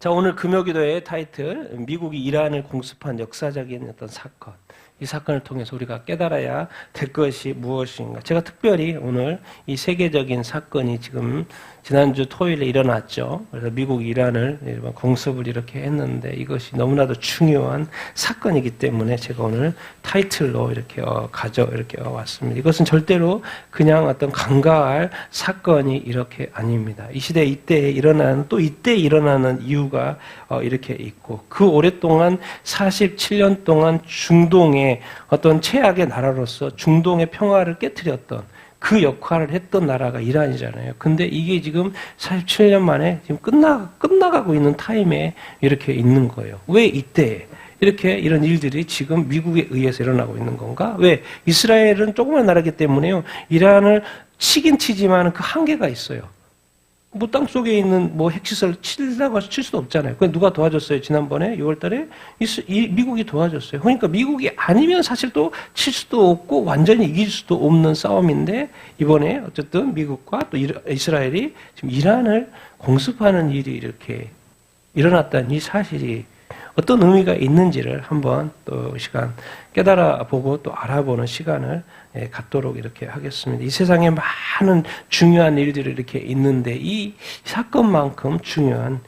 자, 오늘 금요기도의 타이틀, 미국이 이란을 공습한 역사적인 어떤 사건. 이 사건을 통해서 우리가 깨달아야 될 것이 무엇인가. 제가 특별히 오늘 이 세계적인 사건이 지금 지난주 토요일에 일어났죠. 그래서 미국이 이란을 공습을 이렇게 했는데 이것이 너무나도 중요한 사건이기 때문에 제가 오늘 타이틀로 이렇게 이렇게 왔습니다. 이것은 절대로 그냥 어떤 간과할 사건이 이렇게 아닙니다. 이 시대 이때에 일어나는 또 이때 일어나는 이유가 이렇게 있고 그 오랫동안 47년 동안 중동의 어떤 최악의 나라로서 중동의 평화를 깨뜨렸던 그 역할을 했던 나라가 이란이잖아요. 근데 이게 지금 47년 만에 지금 끝나가고 있는 타임에 이렇게 있는 거예요. 왜 이때 이렇게 이런 일들이 지금 미국에 의해서 일어나고 있는 건가? 왜? 이스라엘은 조그만 나라이기 때문에요. 이란을 치긴 치지만 그 한계가 있어요. 뭐 땅속에 있는 뭐 핵시설 치려고 해서 칠 수도 없잖아요. 그게 누가 도와줬어요? 지난번에 6월 달에? 미국이 도와줬어요. 그러니까 미국이 아니면 사실 또 칠 수도 없고 완전히 이길 수도 없는 싸움인데 이번에 어쨌든 미국과 또 이스라엘이 지금 이란을 공습하는 일이 이렇게 일어났다는 이 사실이 어떤 의미가 있는지를 한번 또 시간 깨달아 보고 또 알아보는 시간을 갖도록 이렇게 하겠습니다. 이 세상에 많은 중요한 일들이 이렇게 있는데 이 사건만큼 중요한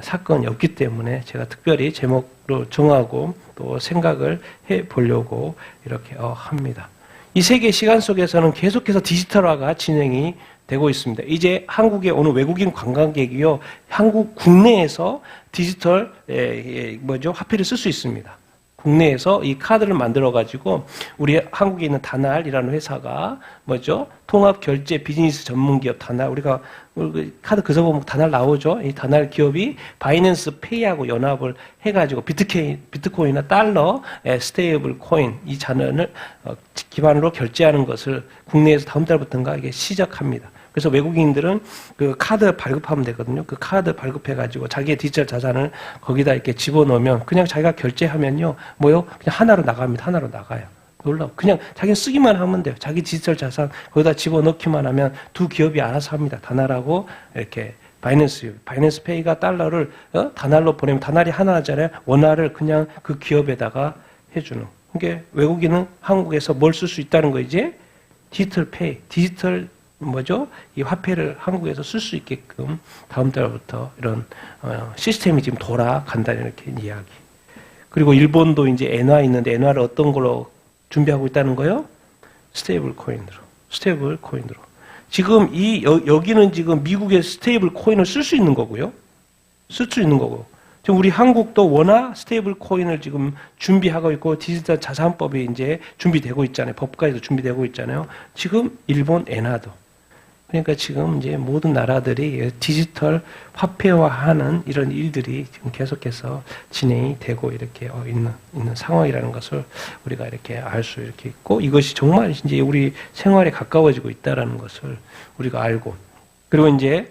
사건이 없기 때문에 제가 특별히 제목으로 정하고 또 생각을 해 보려고 이렇게 합니다. 이 세계 시간 속에서는 계속해서 디지털화가 진행이 되고 있습니다. 이제 한국에 오는 외국인 관광객이요, 한국 국내에서 디지털 화폐를 쓸 수 있습니다. 국내에서 이 카드를 만들어 가지고 우리 한국에 있는 다날이라는 회사가 통합 결제 비즈니스 전문 기업 다날, 우리가 카드 그저 보면 다날 나오죠. 이 다날 기업이 바이낸스 페이하고 연합을 해 가지고 비트코인이나 달러, 스테이블 코인 이 잔원을 기반으로 결제하는 것을 국내에서 다음 달부터인가 이게 시작합니다. 그래서 외국인들은 그 카드 발급하면 되거든요. 그 카드 발급해가지고 자기의 디지털 자산을 거기다 이렇게 집어넣으면 그냥 자기가 결제하면요. 그냥 하나로 나갑니다. 하나로 나가요. 놀라워. 그냥 자기는 쓰기만 하면 돼요. 자기 디지털 자산 거기다 집어넣기만 하면 두 기업이 알아서 합니다. 다날하고 이렇게 바이낸스 페이가 달러를 다날로 보내면 다날이 하나잖아요. 원화를 그냥 그 기업에다가 해주는. 그러니까 외국인은 한국에서 뭘 쓸 수 있다는 거 이제 디지털 페이, 디지털 이 화폐를 한국에서 쓸 수 있게끔 다음 달부터 이런 시스템이 지금 돌아간다는 이렇게 이야기. 그리고 일본도 이제 엔화 있는데 엔화를 어떤 걸로 준비하고 있다는 거요? 스테이블 코인으로. 지금 여기는 지금 미국의 스테이블 코인을 쓸 수 있는 거고요. 쓸 수 있는 거고. 지금 우리 한국도 원화 스테이블 코인을 지금 준비하고 있고 디지털 자산법이 이제 준비되고 있잖아요. 법까지도 준비되고 있잖아요. 지금 일본 엔화도. 그러니까 지금 이제 모든 나라들이 디지털 화폐화하는 이런 일들이 지금 계속해서 진행이 되고 이렇게 있는 상황이라는 것을 우리가 이렇게 알 수 이렇게 있고 이것이 정말 이제 우리 생활에 가까워지고 있다라는 것을 우리가 알고 그리고 이제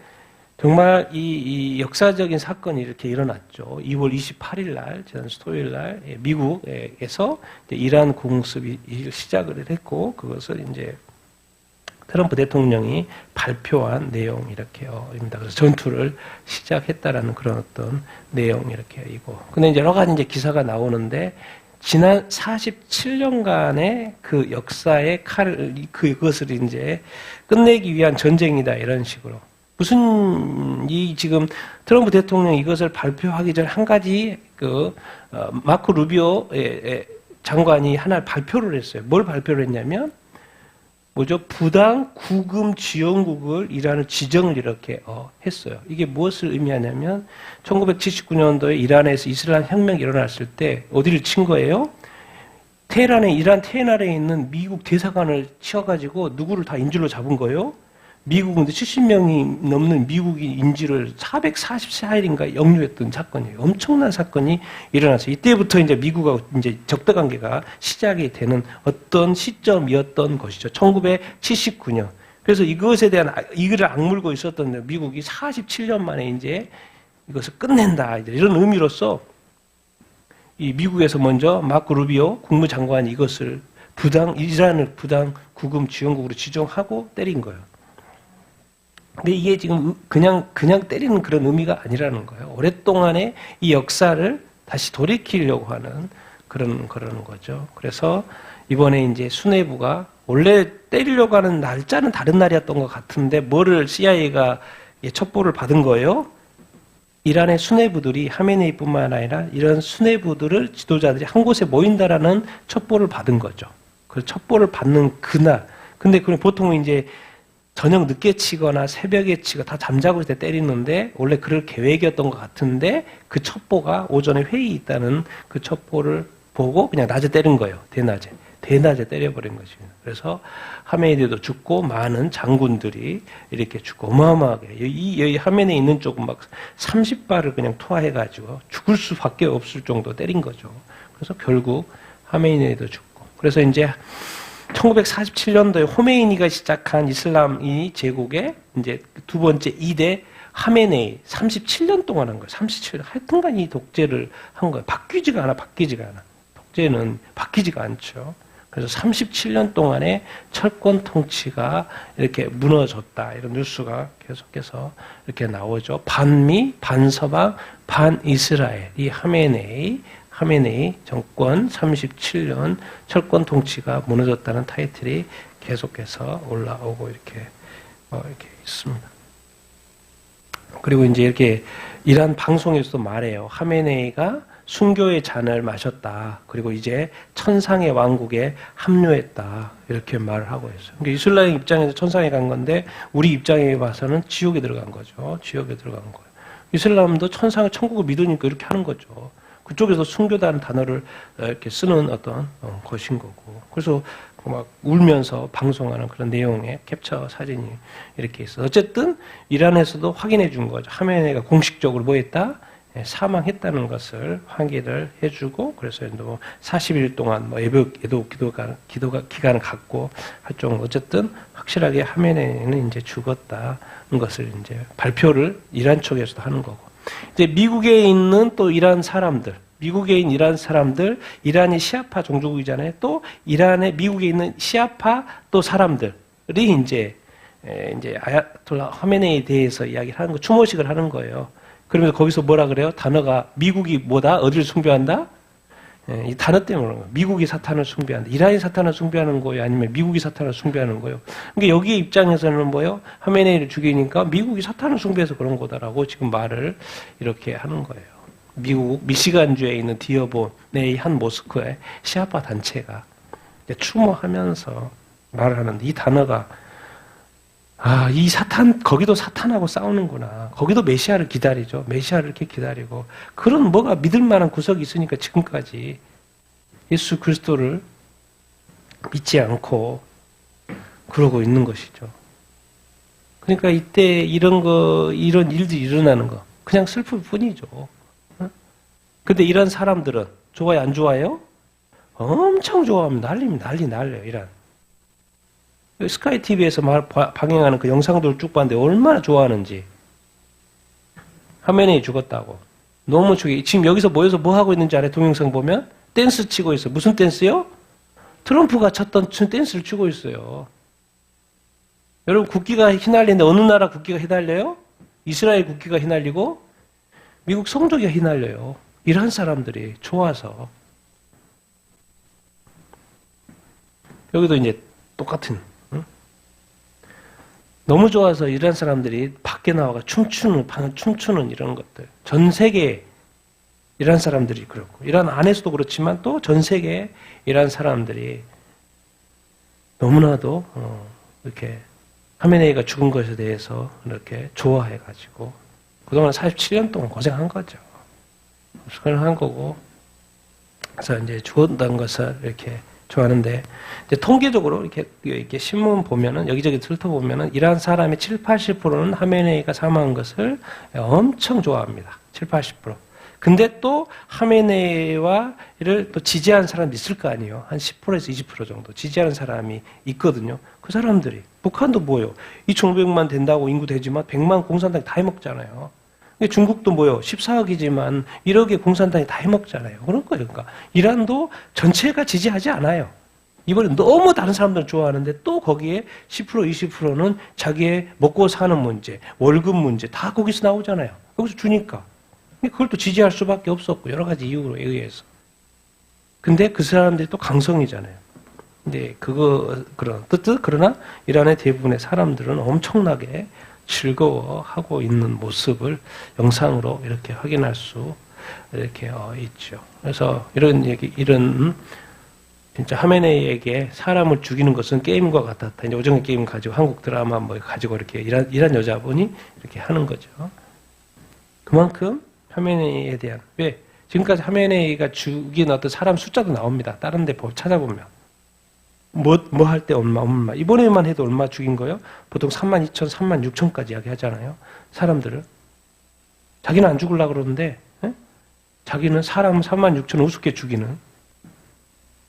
정말 이 역사적인 사건이 이렇게 일어났죠. 2월 28일 날, 지난주 토요일 날 미국에서 이란 공습이 시작을 했고 그것을 이제 트럼프 대통령이 발표한 내용 이렇게입니다. 그래서 전투를 시작했다라는 그런 어떤 내용 이렇게이고. 근데 이제 여러 가지 이제 기사가 나오는데 지난 47년간의 그 역사의 그것을 이제 끝내기 위한 전쟁이다 이런 식으로. 지금 트럼프 대통령이 이것을 발표하기 전에 한 가지 마코 루비오 장관이 하나 발표를 했어요. 뭘 발표를 했냐면 부당 구금 지원국을 이란을 지정을 이렇게 했어요. 이게 무엇을 의미하냐면 1979년도에 이란에서 이슬람 혁명이 일어났을 때 어디를 친 거예요? 이란 테헤란에 있는 미국 대사관을 치워가지고 누구를 다 인질로 잡은 거예요? 미국은 70명이 넘는 미국인 인질을 444일인가 역류했던 사건이에요. 엄청난 사건이 일어났어요. 이때부터 이제 미국하고 이제 적대 관계가 시작이 되는 어떤 시점이었던 것이죠. 1979년. 그래서 이것에 대한 이를 악물고 있었던 미국이 47년 만에 이제 이것을 끝낸다. 이런 의미로서 이 미국에서 먼저 마코 루비오 국무장관이 이것을 이란을 부당 구금 지원국으로 지정하고 때린 거예요. 근데 이게 지금 그냥 때리는 그런 의미가 아니라는 거예요. 오랫동안의 이 역사를 다시 돌이키려고 하는 그런 거죠. 그래서 이번에 이제 수뇌부가 원래 때리려고 하는 날짜는 다른 날이었던 것 같은데 뭐를 CIA가 첩보를 받은 거예요? 이란의 수뇌부들이 하메네이뿐만 아니라 이런 수뇌부들을 지도자들이 한 곳에 모인다라는 첩보를 받은 거죠. 그 첩보를 받는 그날. 근데 그럼 보통 이제 저녁 늦게 치거나 새벽에 치고 다 잠자고 있을 때 때리는데 원래 그럴 계획이었던 것 같은데 그 첩보가 오전에 회의 있다는 그 첩보를 보고 그냥 낮에 때린 거예요. 대낮에 때려버린 것입니다. 그래서 하메네이도 죽고 많은 장군들이 이렇게 죽고 어마어마하게 여기 하메네이 있는 쪽은 막 30발을 그냥 투하해가지고 죽을 수밖에 없을 정도 때린 거죠. 그래서 결국 하메네이도 죽고 그래서 이제 1947년도에 호메이니가 시작한 이슬람이 제국의 이제 두 번째 2대 하메네이 37년 동안 한 거예요. 37년. 하여튼간 이 독재를 한 거예요. 바뀌지가 않아. 독재는 바뀌지가 않죠. 그래서 37년 동안의 철권 통치가 이렇게 무너졌다. 이런 뉴스가 계속해서 이렇게 나오죠. 반미, 반서방, 반이스라엘. 이 하메네이 정권 37년 철권 통치가 무너졌다는 타이틀이 계속해서 올라오고 이렇게 있습니다. 그리고 이제 이렇게 이란 방송에서도 말해요. 하메네이가 순교의 잔을 마셨다. 그리고 이제 천상의 왕국에 합류했다. 이렇게 말을 하고 있어요. 그러니까 이슬람 입장에서 천상에 간 건데 우리 입장에 봐서는 지옥에 들어간 거죠. 지옥에 들어간 거예요. 이슬람도 천국을 믿으니까 이렇게 하는 거죠. 그쪽에서 순교다는 단어를 이렇게 쓰는 어떤 것인 거고. 그래서 막 울면서 방송하는 그런 내용의 캡처 사진이 이렇게 있어. 어쨌든 이란에서도 확인해 준 거죠. 하메네이가 공식적으로 뭐 했다? 사망했다는 것을 확인을 해주고 그래서 뭐 40일 동안 뭐 예도 기간을 갖고 할 정도 어쨌든 확실하게 하메네이는 이제 죽었다는 것을 이제 발표를 이란 쪽에서도 하는 거고. 이제 미국에 있는 또 이란 사람들, 이란이 시아파 종족이잖아요. 또 미국에 있는 시아파 또 사람들이 이제 아야톨라 하메네이에 대해서 이야기를 하는 거, 추모식을 하는 거예요. 그러면서 거기서 뭐라 그래요? 단어가 미국이 뭐다? 어디를 숭배한다? 이 단어 때문에 그런 거예요. 미국이 사탄을 숭배한다. 이란이 사탄을 숭배하는 거예요? 아니면 미국이 사탄을 숭배하는 거예요? 그러니까 여기 입장에서는 뭐예요? 하메네이를 죽이니까 미국이 사탄을 숭배해서 그런 거다라고 지금 말을 이렇게 하는 거예요. 미국 미시간주에 있는 디어본의 한 모스크의 시아파 단체가 추모하면서 말을 하는데 이 단어가 이 거기도 사탄하고 싸우는구나. 거기도 메시아를 기다리죠. 메시아를 이렇게 기다리고. 그런 뭐가 믿을 만한 구석이 있으니까 지금까지 예수 그리스도를 믿지 않고 그러고 있는 것이죠. 그러니까 이때 이런 일들이 일어나는 거. 그냥 슬플 뿐이죠. 근데 이런 사람들은 좋아요, 안 좋아요? 엄청 좋아합니다. 난리 날려요, 이란. 스카이 TV에서 방영하는 그 영상들을 쭉 봤는데 얼마나 좋아하는지. 하메네이 죽었다고. 너무 지금 여기서 모여서 뭐 하고 있는지 알아요? 동영상 보면? 댄스 치고 있어요. 무슨 댄스요? 트럼프가 쳤던 댄스를 추고 있어요. 여러분 국기가 휘날리는데 어느 나라 국기가 휘날려요? 이스라엘 국기가 휘날리고 미국 성조기가 휘날려요. 이란 사람들이 좋아서. 여기도 이제 똑같은 너무 좋아서 이란 사람들이 밖에 나와가 춤추는 이런 것들. 전 세계 이란 사람들이 그렇고, 이란 안에서도 그렇지만 또 전 세계 이란 사람들이 너무나도 이렇게 하메네이가 죽은 것에 대해서 이렇게 좋아해가지고 그동안 47년 동안 고생한 거죠. 고생한 거고, 그래서 이제 죽었다는 것을 이렇게 좋아하는데, 이제 통계적으로 이렇게 신문 보면은, 여기저기 훑어보면은, 이란 사람의 70~80%는 하메네이가 사망한 것을 엄청 좋아합니다. 70~80%. 근데 또 하메네이를 또 지지하는 사람이 있을 거 아니에요. 한 10%에서 20% 정도 지지하는 사람이 있거든요. 그 사람들이, 북한도 뭐예요? 2,500만 된다고 인구 되지만 100만 공산당이 다 해먹잖아요. 중국도 뭐요? 14억이지만 1억의 공산당이 다 해먹잖아요. 그런 거예요. 그러니까 이란도 전체가 지지하지 않아요. 이번에 너무 다른 사람들 좋아하는데 또 거기에 10% 20%는 자기의 먹고 사는 문제, 월급 문제 다 거기서 나오잖아요. 거기서 주니까. 그걸 또 지지할 수밖에 없었고 여러 가지 이유로 의해서. 근데 그 사람들이 또 강성이잖아요. 근데 그러나 이란의 대부분의 사람들은 엄청나게 즐거워하고 있는 모습을 영상으로 이렇게 확인할 수 이렇게 있죠. 그래서 이런 진짜 하메네이에게 사람을 죽이는 것은 게임과 같았다. 이제 오징어 게임 가지고 한국 드라마 뭐 가지고 이렇게 이란 여자분이 이렇게 하는 거죠. 그만큼 하메네이에 대한 왜 지금까지 하메네이가 죽인 어떤 사람 숫자도 나옵니다. 다른 데 찾아보면 뭐 할 때 얼마 이번에만 해도 얼마 죽인 거예요? 보통 32,000, 36,000까지 이야기하잖아요. 사람들을 자기는 안 죽으려고 그러는데 자기는 사람 36,000 우습게 죽이는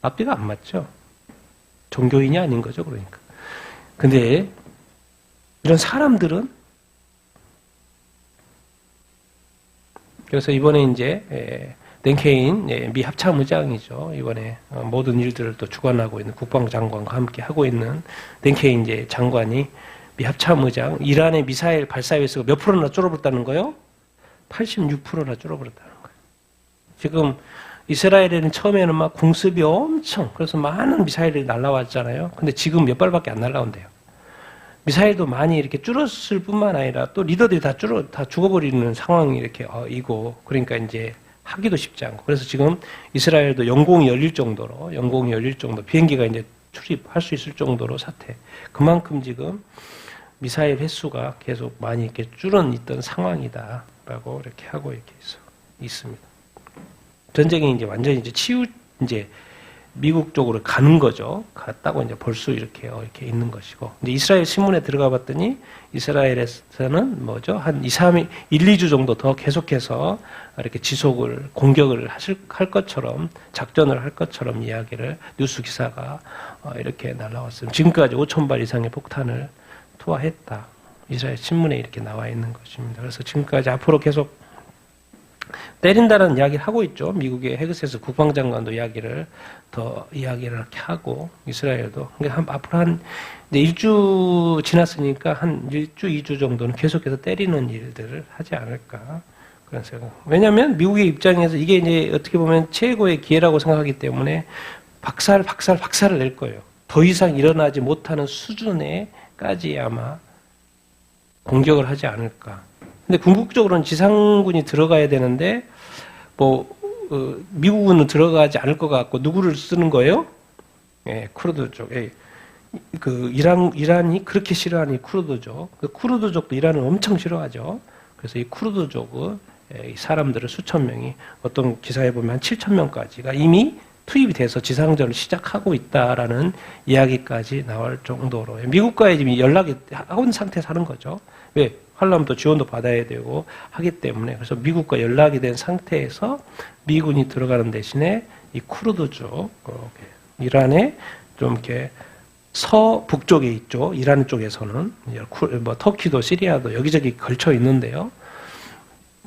앞뒤가 안 맞죠. 종교인이 아닌 거죠, 그러니까. 근데 이런 사람들은 그래서 이번에 이제 랭케인 미 합참의장이죠. 이번에 모든 일들을 또 주관하고 있는 국방장관과 함께 하고 있는 랭케인 이제 장관이 미 합참의장 이란의 미사일 발사 횟수가 몇 프로나 줄어들었다는 거요? 86%나 줄어들었다는 거예요. 지금 이스라엘에는 처음에는 막 공습이 엄청 그래서 많은 미사일이 날라왔잖아요. 근데 지금 몇 발밖에 안 날라온대요. 미사일도 많이 이렇게 줄었을 뿐만 아니라 또 리더들이 다 죽어버리는 상황이 이렇게 이고 그러니까 이제 하기도 쉽지 않고 그래서 지금 이스라엘도 영공이 열릴 정도로 비행기가 이제 출입할 수 있을 정도로 사태. 그만큼 지금 미사일 횟수가 계속 많이 이렇게 있던 상황이다라고 이렇게 하고 이렇게 있습니다. 전쟁이 이제 완전히 이제 미국 쪽으로 가는 거죠. 갔다고 이제 볼 수 이렇게 있는 것이고. 이제 이스라엘 신문에 들어가 봤더니 이스라엘에서는 한 1, 2주 정도 더 계속해서 이렇게 공격을 할 것처럼 작전을 할 것처럼 이야기를 뉴스 기사가 이렇게 날라왔습니다. 지금까지 5,000발 이상의 폭탄을 투하했다. 이스라엘 신문에 이렇게 나와 있는 것입니다. 그래서 지금까지 앞으로 계속 때린다는 이야기를 하고 있죠. 미국의 헤그세스 국방장관도 이야기를 이렇게 하고 이스라엘도 앞으로 이제 1주 지났으니까 한 1주, 2주 정도는 계속해서 때리는 일들을 하지 않을까 그런 생각. 왜냐하면 미국의 입장에서 이게 이제 어떻게 보면 최고의 기회라고 생각하기 때문에 박살을 낼 거예요. 더 이상 일어나지 못하는 수준에까지 아마 공격을 하지 않을까. 근데 궁극적으로는 지상군이 들어가야 되는데 미국은 들어가지 않을 것 같고 누구를 쓰는 거예요? 쿠르드 쪽. 이란이 그렇게 싫어하는 쿠르드족. 그 쿠르드족도 이란을 엄청 싫어하죠. 그래서 이 쿠르드족은 이 사람들을 수천 명이 어떤 기사에 보면 한 7,000명까지가 이미 투입이 돼서 지상전을 시작하고 있다라는 이야기까지 나올 정도로 미국과의 지금 연락이 온 상태에서 하는 거죠. 왜? 하려면 또 지원도 받아야 되고 하기 때문에 그래서 미국과 연락이 된 상태에서 미군이 들어가는 대신에 이 쿠르드족 이란의 좀 이렇게 서북쪽에 있죠. 이란 쪽에서는 터키도 시리아도 여기저기 걸쳐 있는데요.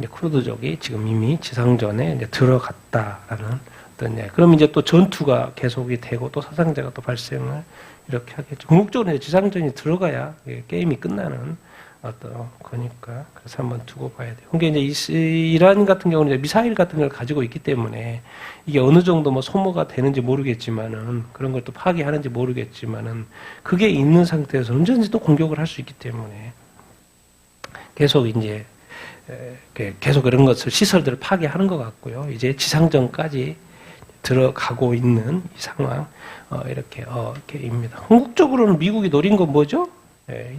쿠르드족이 지금 이미 지상전에 이제 들어갔다라는 어떤 그럼 이제 또 전투가 계속이 되고 또 사상자가 또 발생을 이렇게 하겠죠. 궁극적으로 이제 지상전이 들어가야 게임이 끝나는 어떤 거니까 그래서 한번 두고 봐야 돼요. 그러니까 이제 이란 같은 경우는 이제 미사일 같은 걸 가지고 있기 때문에 이게 어느 정도 소모가 되는지 모르겠지만은 그런 걸 또 파괴하는지 모르겠지만은 그게 있는 상태에서 언제든지 또 공격을 할 수 있기 때문에 계속 이제 계속 그런 것을 시설들을 파괴하는 것 같고요. 이제 지상전까지 들어가고 있는 이 상황 이렇게입니다. 궁극적으로는 미국이 노린 건 뭐죠?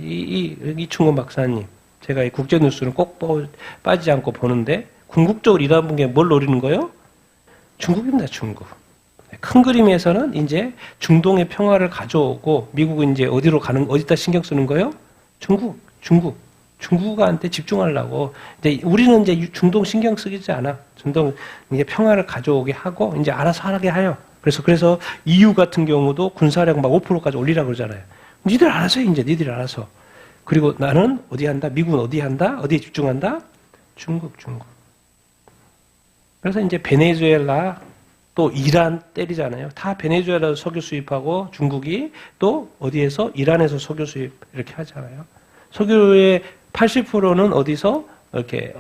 이충건 박사님, 제가 이 국제뉴스는 꼭 빠지지 않고 보는데 궁극적으로 이란 분계 뭘 노리는 거예요? 중국입니다, 중국. 큰 그림에서는 이제 중동의 평화를 가져오고 미국은 이제 어디다 신경 쓰는 거예요? 중국한테 집중하려고. 이제 우리는 이제 중동 신경 쓰지 않아. 중동 이제 평화를 가져오게 하고 이제 알아서 하게 해요. 그래서 EU 같은 경우도 군사력 막 5%까지 올리라고 그러잖아요. 니들 알아서 이제 니들이 알아서. 그리고 나는 어디 한다? 미국은 어디 한다? 어디에 집중한다? 중국. 그래서 이제 베네수엘라 또 이란 때리잖아요. 다 베네수엘라에서 석유 수입하고 중국이 또 어디에서? 이란에서 석유 수입 이렇게 하잖아요. 석유의 80%는 어디서? 이렇게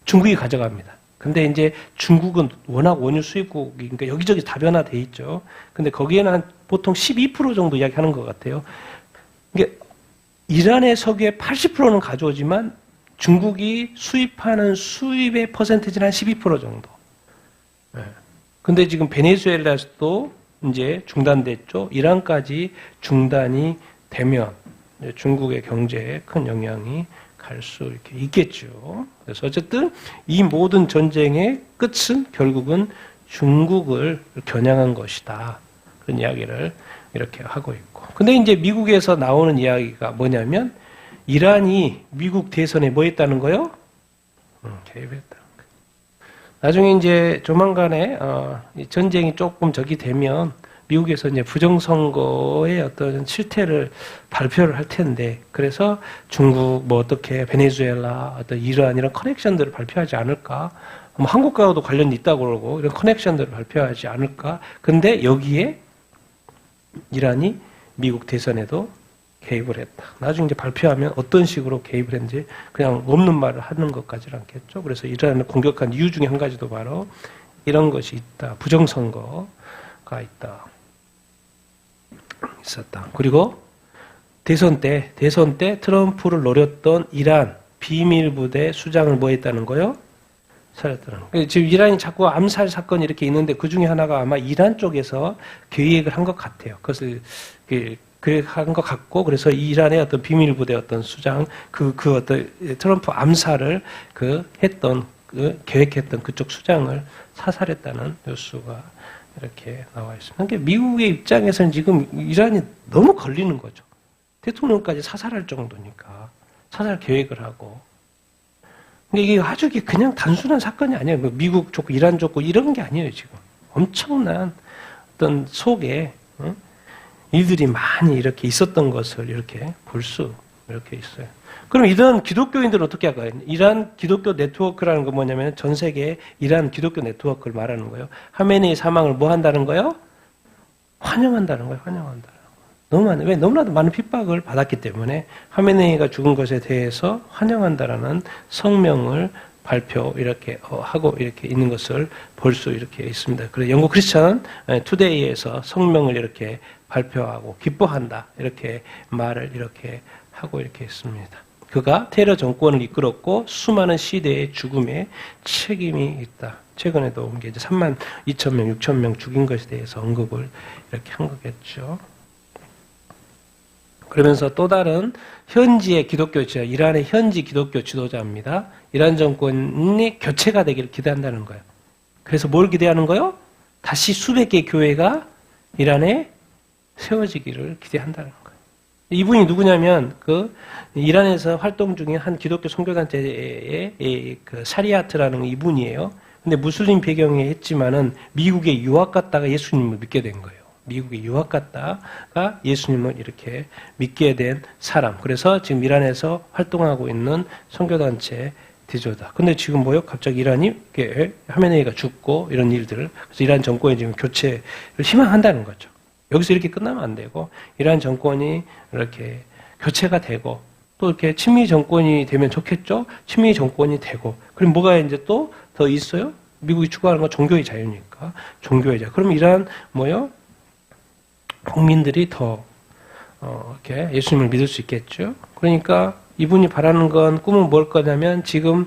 중국이 가져갑니다. 근데 이제 중국은 워낙 원유 수입국이니까 여기저기 다변화돼 있죠. 근데 거기에는 한 보통 12% 정도 이야기하는 것 같아요. 이게 이란의 석유의 80%는 가져오지만 중국이 수입하는 수입의 퍼센티지는 한 12% 정도. 근데 지금 베네수엘라에서도 이제 중단됐죠. 이란까지 중단이 되면 중국의 경제에 큰 영향이 갈 수 이렇게 있겠죠. 그래서 어쨌든 이 모든 전쟁의 끝은 결국은 중국을 겨냥한 것이다. 그런 이야기를 이렇게 하고 있고. 근데 이제 미국에서 나오는 이야기가 뭐냐면 이란이 미국 대선에 뭐 했다는 거요? 개입했다. 나중에 이제 조만간에 전쟁이 조금 적이 되면 미국에서 이제 부정선거의 어떤 실태를 발표를 할 텐데, 그래서 중국, 뭐 어떻게 베네수엘라, 어떤 이란 이런 커넥션들을 발표하지 않을까? 뭐 한국과도 관련이 있다고 그러고 이런 커넥션들을 발표하지 않을까? 근데 여기에 이란이 미국 대선에도 개입을 했다. 나중에 이제 발표하면 어떤 식으로 개입을 했는지 그냥 없는 말을 하는 것까지는 않겠죠. 그래서 이란을 공격한 이유 중에 한 가지도 바로 이런 것이 있다. 부정선거가 있었다. 그리고 대선 때 트럼프를 노렸던 이란 비밀부대 수장을 뭐 했다는 거요? 살렸다는 거예요. 지금 이란이 자꾸 암살 사건이 이렇게 있는데 그 중에 하나가 아마 이란 쪽에서 계획을 한 것 같아요. 그것을 계획한 것 같고, 그래서 이란의 어떤 비밀부대 어떤 수장, 그 어떤 트럼프 암살을 계획했던 그쪽 수장을 사살했다는 뉴스가 이렇게 나와 있습니다. 그러니까 미국의 입장에서는 지금 이란이 너무 걸리는 거죠. 대통령까지 사살할 정도니까 사살 계획을 하고. 근데 이게 아주 그냥 단순한 사건이 아니에요. 미국 좋고 이란 좋고 이런 게 아니에요. 지금 엄청난 어떤 속에 일들이 많이 이렇게 있었던 것을 이렇게 볼 수 이렇게 있어요. 그럼 이런 기독교인들은 어떻게 할까요? 이란 기독교 네트워크라는 건 뭐냐면 전 세계에 이란 기독교 네트워크를 말하는 거예요. 하메네이 사망을 뭐 한다는 거예요? 환영한다는 거예요. 환영한다는 거예요. 왜? 너무나도 많은 핍박을 받았기 때문에 하메네이가 죽은 것에 대해서 환영한다라는 성명을 발표 이렇게 하고 이렇게 있는 것을 볼 수 이렇게 있습니다. 그래서 영국 크리스천 투데이에서 성명을 이렇게 발표하고 기뻐한다 이렇게 말을 이렇게 하고 이렇게 있습니다. 그가 테러 정권을 이끌었고 수많은 시대의 죽음에 책임이 있다. 최근에도 온 게 이제 3만 2천 명, 6천 명 죽인 것에 대해서 언급을 이렇게 한 거겠죠. 그러면서 또 다른 현지의 기독교 지도자, 이란의 현지 기독교 지도자입니다. 이란 정권이 교체가 되기를 기대한다는 거예요. 그래서 뭘 기대하는 거예요? 다시 수백 개의 교회가 이란에 세워지기를 기대한다는 거예요. 이분이 누구냐면 이란에서 활동 중인 한 기독교 선교단체의 샤리아트라는 이분이에요. 근데 무슬림 배경에 했지만은 미국에 유학 갔다가 예수님을 믿게 된 거예요. 미국에 유학 갔다가 예수님을 이렇게 믿게 된 사람. 그래서 지금 이란에서 활동하고 있는 선교단체 지도자. 근데 지금 뭐요? 갑자기 이란이 하메네이가 죽고 이런 일들을, 그래서 이란 정권이 지금 교체를 희망한다는 거죠. 여기서 이렇게 끝나면 안 되고 이란 정권이 이렇게 교체가 되고 또 이렇게 친미 정권이 되면 좋겠죠. 친미 정권이 되고 그럼 뭐가 이제 또 더 있어요? 미국이 추구하는 건 종교의 자유니까 종교의 자유. 그럼 이란 뭐요? 국민들이 더 이렇게 예수님을 믿을 수 있겠죠. 그러니까 이분이 바라는 건 꿈은 뭘 거냐면 지금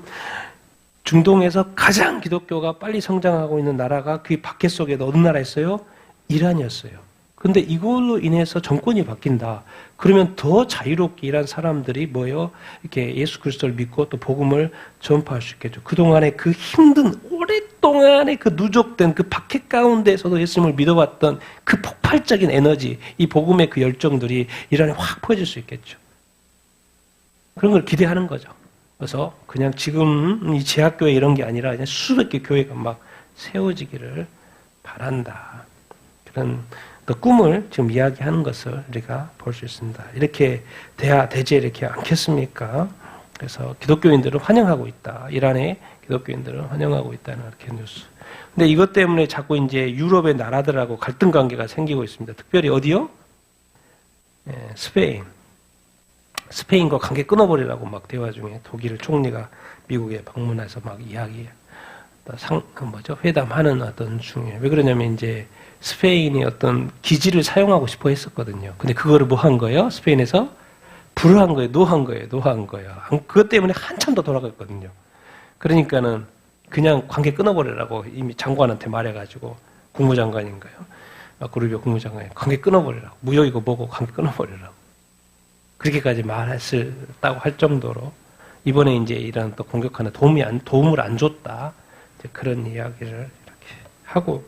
중동에서 가장 기독교가 빨리 성장하고 있는 나라가 그 밖에 속에 어느 나라였어요? 이란이었어요. 근데 이걸로 인해서 정권이 바뀐다. 그러면 더 자유롭게 일한 사람들이 뭐요? 이렇게 예수 그리스도를 믿고 또 복음을 전파할 수 있겠죠. 그동안의 그 힘든 오랫동안의 그 누적된 그 박해 가운데서도 예수님을 믿어왔던 그 폭발적인 에너지, 이 복음의 그 열정들이 이란에 확 퍼질 수 있겠죠. 그런 걸 기대하는 거죠. 그래서 그냥 지금 이 제약교회 이런 게 아니라 그냥 수백 개 교회가 막 세워지기를 바란다. 그런 그 꿈을 지금 이야기하는 것을 우리가 볼 수 있습니다. 이렇게 돼야 되지 이렇게 않겠습니까? 그래서 기독교인들은 환영하고 있다. 이란의 기독교인들은 환영하고 있다는 이렇게 뉴스. 근데 이것 때문에 자꾸 이제 유럽의 나라들하고 갈등 관계가 생기고 있습니다. 특별히 어디요? 스페인. 스페인과 관계 끊어버리라고 막 대화 중에 독일 총리가 미국에 방문해서 막 이야기해요. 회담하는 어떤 중에. 왜 그러냐면 이제 스페인이 어떤 기지를 사용하고 싶어 했었거든요. 근데 그거를 뭐 한 거예요? 스페인에서 불허한 거예요. 노한 거예요. 그것 때문에 한참 더 돌아갔거든요. 그러니까는 그냥 관계 끊어버리라고 이미 장관한테 말해가지고 국무장관인가요? 마크루비오 국무장관이 관계 끊어버리라고. 무역이고 뭐고 관계 끊어버리라고. 그렇게까지 말했다고 할 정도로 이번에 이제 이런 또 공격하는 도움을 안 줬다. 이제 그런 이야기를 이렇게 하고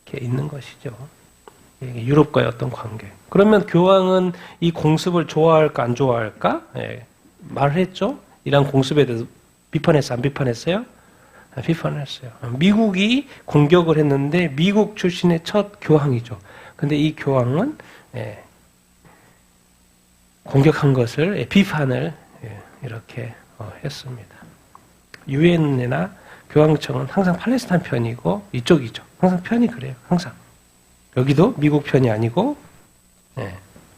이렇게 있는 것이죠. 유럽과의 어떤 관계. 그러면 교황은 이 공습을 좋아할까 안 좋아할까? 말을 했죠. 이란 공습에 대해서 비판했어 안 비판했어요? 비판했어요. 미국이 공격을 했는데 미국 출신의 첫 교황이죠. 근데 이 교황은 공격한 것을 비판을 이렇게 했습니다. 유엔이나 교황청은 항상 팔레스타인 편이고 이쪽이죠. 항상 편이 그래요. 항상. 여기도 미국 편이 아니고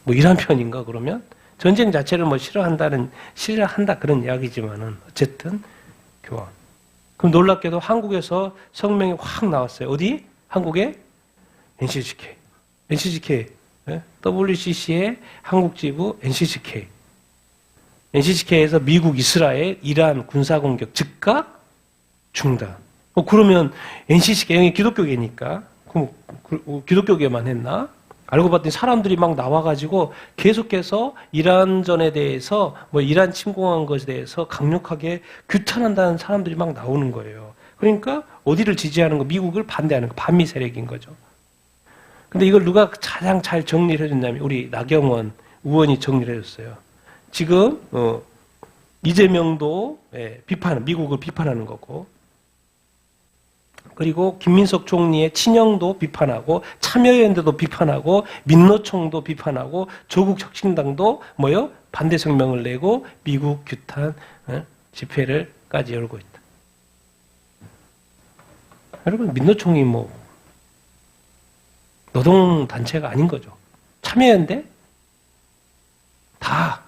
뭐 이란 편인가 그러면 전쟁 자체를 뭐 싫어한다 그런 이야기지만은 어쨌든 교황. 그럼 놀랍게도 한국에서 성명이 확 나왔어요. 어디? 한국에 NCGK, WCC의 한국 지부 NCGK. NCGK에서 미국, 이스라엘, 이란 군사공격 즉각 중단. 그러면 NCGK 기독교계니까 그럼 기독교계만 했나? 알고 봤더니 사람들이 막 나와가지고 계속해서 이란전에 대해서 뭐 이란 침공한 것에 대해서 강력하게 규탄한다는 사람들이 막 나오는 거예요. 그러니까 어디를 지지하는 거? 미국을 반대하는 거. 반미 세력인 거죠. 근데 이걸 누가 가장 잘 정리를 해줬냐면 우리 나경원 의원이 정리를 해줬어요. 지금 이재명도 미국을 비판하는 거고 그리고 김민석 총리의 친형도 비판하고 참여연대도 비판하고 민노총도 비판하고 조국 혁신당도 반대 성명을 내고 미국 규탄 집회를까지 열고 있다. 여러분 민노총이 노동단체가 아닌 거죠. 참여연대? 다.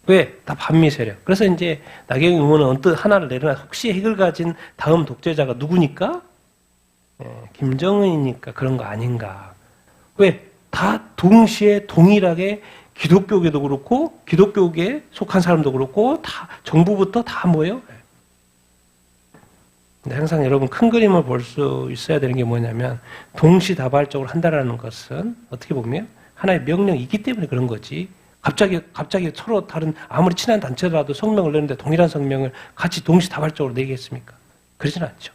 왜? 다 반미 세력. 그래서 이제 나경원 의원은 언뜻 하나를 내려놔. 혹시 핵을 가진 다음 독재자가 누구니까? 김정은이니까 그런 거 아닌가. 왜? 다 동시에 동일하게 기독교계도 그렇고 기독교계에 속한 사람도 그렇고 다 정부부터 다 뭐예요? 근데 항상 여러분 큰 그림을 볼 수 있어야 되는 게 뭐냐면 동시다발적으로 한다라는 것은 어떻게 보면 하나의 명령이기 때문에 그런 거지. 갑자기 서로 다른 아무리 친한 단체라도 성명을 내는데 동일한 성명을 같이 동시다발적으로 내겠습니까? 그러진 않죠.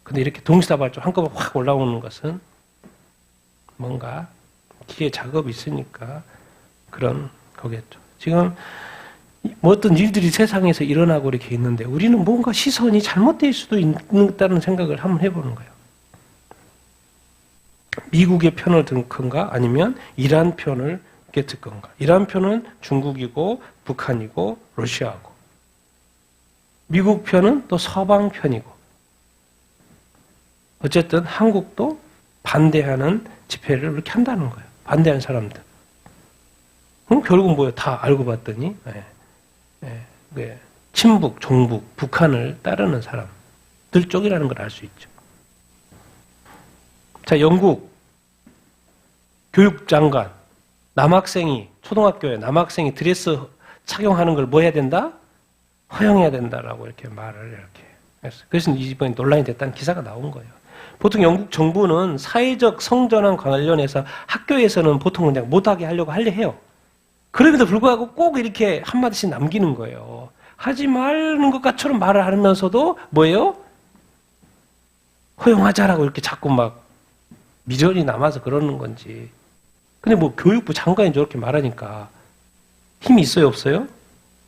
근데 이렇게 동시다발적으로 한꺼번에 확 올라오는 것은 뭔가 기계 작업이 있으니까 그런 거겠죠. 지금 뭐 어떤 일들이 세상에서 일어나고 이렇게 있는데 우리는 뭔가 시선이 잘못될 수도 있다는 생각을 한번 해보는 거예요. 미국의 편을 든 건가 아니면 이란 편을 들 건가. 이란 편은 중국이고 북한이고 러시아고 미국 편은 또 서방 편이고 어쨌든 한국도 반대하는 집회를 이렇게 한다는 거예요. 반대하는 사람들. 그럼 결국 뭐예요? 다 알고 봤더니 친북, 종북, 북한을 따르는 사람들 쪽이라는 걸 알 수 있죠. 자, 영국 교육장관 초등학교에 남학생이 드레스 착용하는 걸 뭐 해야 된다? 허용해야 된다라고 이렇게 말을 이렇게 했어요. 그래서 이번에 논란이 됐다는 기사가 나온 거예요. 보통 영국 정부는 사회적 성전환 관련해서 학교에서는 보통 그냥 못하게 하려고 해요. 그럼에도 불구하고 꼭 이렇게 한마디씩 남기는 거예요. 하지 말는 것처럼 말을 하면서도 뭐예요? 허용하자라고 이렇게 자꾸 막 미련이 남아서 그러는 건지. 근데 교육부 장관이 저렇게 말하니까 힘이 있어요, 없어요?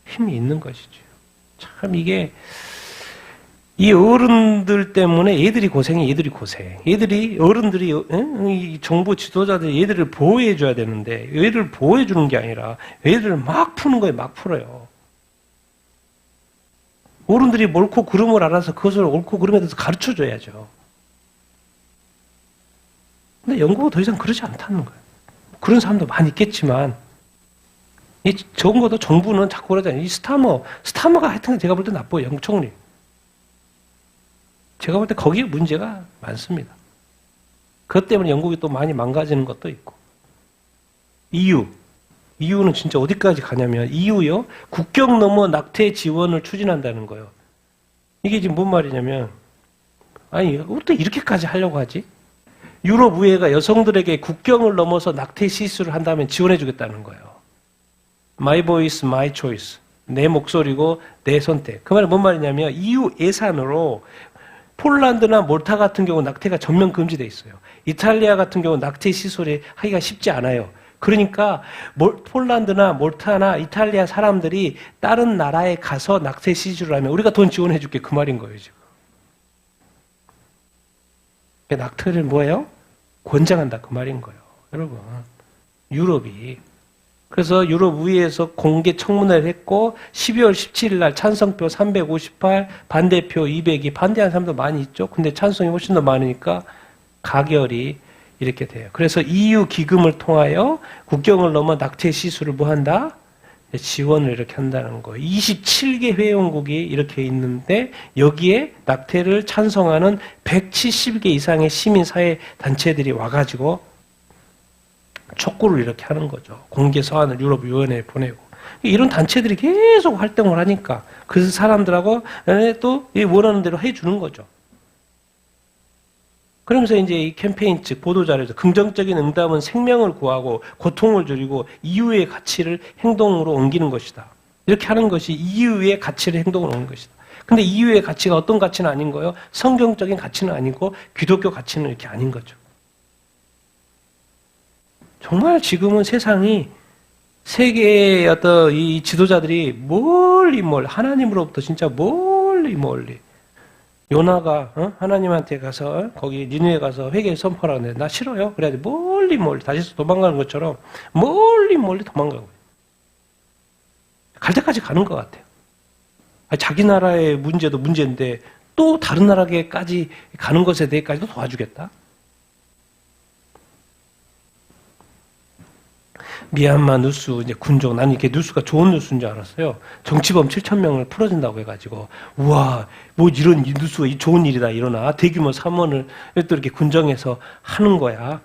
힘이 있는 것이죠. 참 이게 이 어른들 때문에 얘들이 고생. 어른들이 이 정부 지도자들이 얘들을 보호해 줘야 되는데 얘들을 보호해 주는 게 아니라 얘들을 막 푸는 거예요, 막 풀어요. 어른들이 옳고 그름을 알아서 그것을 옳고 그름에 대해서 가르쳐줘야죠. 근데 영국은 더 이상 그러지 않다는 거예요. 그런 사람도 많이 있겠지만, 적어도 정부는 자꾸 그러잖아요. 이 스타머가 하여튼 제가 볼 때 나빠요. 영국 총리. 제가 볼 때 거기에 문제가 많습니다. 그것 때문에 영국이 또 많이 망가지는 것도 있고. EU는 진짜 어디까지 가냐면, EU요, 국경 넘어 낙태 지원을 추진한다는 거예요. 이게 지금 뭔 말이냐면, 아니, 어떻게 이렇게까지 하려고 하지? 유럽 의회가 여성들에게 국경을 넘어서 낙태 시술을 한다면 지원해주겠다는 거예요. My voice, my choice. 내 목소리고 내 선택. 그 말은 뭔 말이냐면 EU 예산으로 폴란드나 몰타 같은 경우 낙태가 전면 금지돼 있어요. 이탈리아 같은 경우 낙태 시술이 하기가 쉽지 않아요. 그러니까 폴란드나 몰타나 이탈리아 사람들이 다른 나라에 가서 낙태 시술을 하면 우리가 돈 지원해줄게 그 말인 거예요 지금. 낙태를 뭐예요? 권장한다 그 말인 거예요. 여러분 유럽이 그래서 유럽 의회에서 공개 청문회를 했고 12월 17일 날 찬성표 358, 반대표 202, 반대한 사람도 많이 있죠. 근데 찬성이 훨씬 더 많으니까 가결이 이렇게 돼요. 그래서 EU 기금을 통하여 국경을 넘어 낙태 시술을 뭐 한다? 지원을 이렇게 한다는 거예요. 27개 회원국이 이렇게 있는데 여기에 낙태를 찬성하는 170개 이상의 시민사회 단체들이 와가지고 촉구를 이렇게 하는 거죠. 공개 서한을 유럽위원회에 보내고. 이런 단체들이 계속 활동을 하니까 그 사람들하고 또 원하는 대로 해주는 거죠. 그러면서 이제 이 캠페인 측 보도자료에서 긍정적인 응답은 생명을 구하고 고통을 줄이고 EU의 가치를 행동으로 옮기는 것이다. 이렇게 하는 것이 EU의 가치를 행동으로 옮기는 것이다. 근데 EU의 가치가 어떤 가치는 아닌 거예요? 성경적인 가치는 아니고 기독교 가치는 이렇게 아닌 거죠. 정말 지금은 세상이 세계의 어떤 이 지도자들이 멀리 하나님으로부터 진짜 멀리 요나가 하나님한테 가서 거기 니느웨 가서 회개 선포를 하는데 나 싫어요. 그래야지 멀리 다시 도망가는 것처럼 멀리 도망가고 갈 때까지 가는 것 같아요. 자기 나라의 문제도 문제인데 또 다른 나라에까지 가는 것에 대해서도 도와주겠다. 미얀마 누스 이제 군종 난 이게 누스가 좋은 누스인 줄 알았어요. 정치범 7,000명을 풀어준다고 해가지고 우와 뭐 이런 누스가 좋은 일이다 일어나 대규모 삼원을 또 이렇게 군정에서 하는 거야.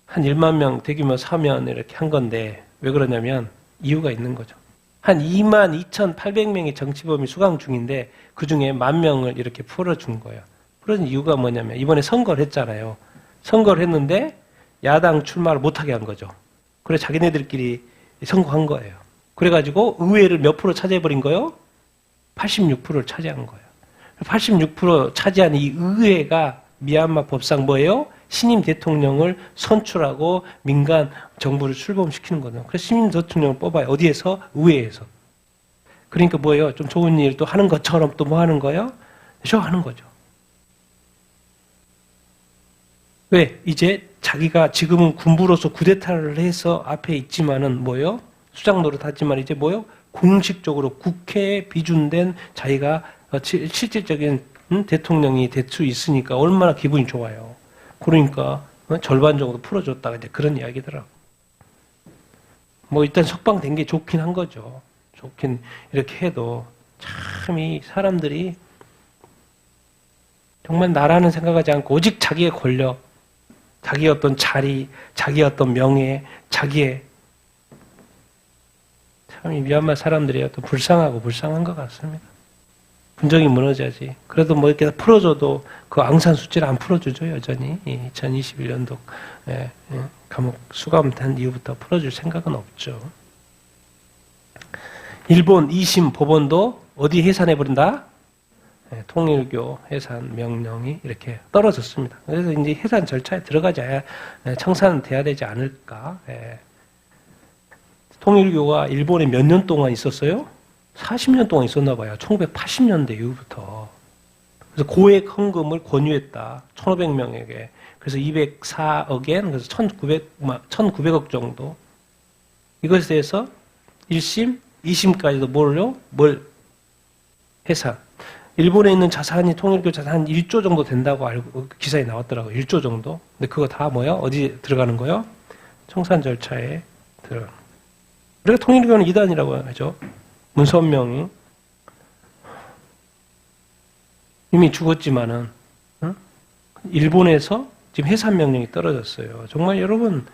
한 1만 명 대규모 사면 이렇게 한 건데 왜 그러냐면 이유가 있는 거죠. 한 22,800명의 정치범이 수감 중인데 그 중에 10,000명을 이렇게 풀어준 거예요. 풀어준 이유가 뭐냐면 이번에 선거를 했잖아요. 선거를 했는데 야당 출마를 못하게 한 거죠. 그래 자기네들끼리 선거한 거예요. 그래가지고 의회를 몇 프로 차지해버린 거예요? 86%를 차지한 거예요. 86% 차지한 이 의회가 미얀마 법상 뭐예요? 신임 대통령을 선출하고 민간 정부를 출범시키는 거예요. 그래서 신임 대통령을 뽑아요. 어디에서? 의회에서. 그러니까 뭐예요? 좀 좋은 일 또 하는 것처럼 또 뭐 하는 거예요? 쇼하는 거죠. 왜? 이제 자기가 지금은 군부로서 쿠데타를 해서 앞에 있지만은 뭐요? 수장 노릇 하지만 이제 뭐요? 공식적으로 국회에 비준된 자기가 실질적인 대통령이 될 수 있으니까 얼마나 기분이 좋아요. 그러니까 절반 정도 풀어줬다가 이제 그런 이야기더라고. 뭐 일단 석방된 게 좋긴 한 거죠. 좋긴 이렇게 해도 참 이 사람들이 정말 나라는 생각하지 않고 오직 자기의 권력, 자기의 어떤 자리, 자기의 어떤 명예, 자기의 참 이 미얀마 사람들이 어떤 불쌍한 것 같습니다. 군정이 무너져야지. 그래도 뭐 이렇게 풀어줘도 그 앙산수치를 안 풀어주죠 여전히. 2021년도 감옥 수감된 이후부터 풀어줄 생각은 없죠. 일본 2심 법원도 어디 해산해버린다? 통일교 해산 명령이 이렇게 떨어졌습니다. 그래서 이제 해산 절차에 들어가자야 청산은 돼야 되지 않을까. 통일교가 일본에 몇 년 동안 있었어요? 40년 동안 있었나 봐요. 1980년대 이후부터. 그래서 고액 헌금을 권유했다. 1,500명에게. 그래서 204억엔, 그래서 1,900억 정도. 이것에 대해서 1심, 2심까지도 뭘 해산. 일본에 있는 자산이 통일교 자산 한 1조 정도 된다고 알고 기사에 나왔더라고요. 1조 정도. 근데 그거 다 뭐야? 어디 들어가는 거요? 청산 절차에 들어가는 거예요. 우리가 통일교는 이단이라고 하죠. 문선명이 이미 죽었지만은 일본에서 지금 해산 명령이 떨어졌어요. 정말 여러분,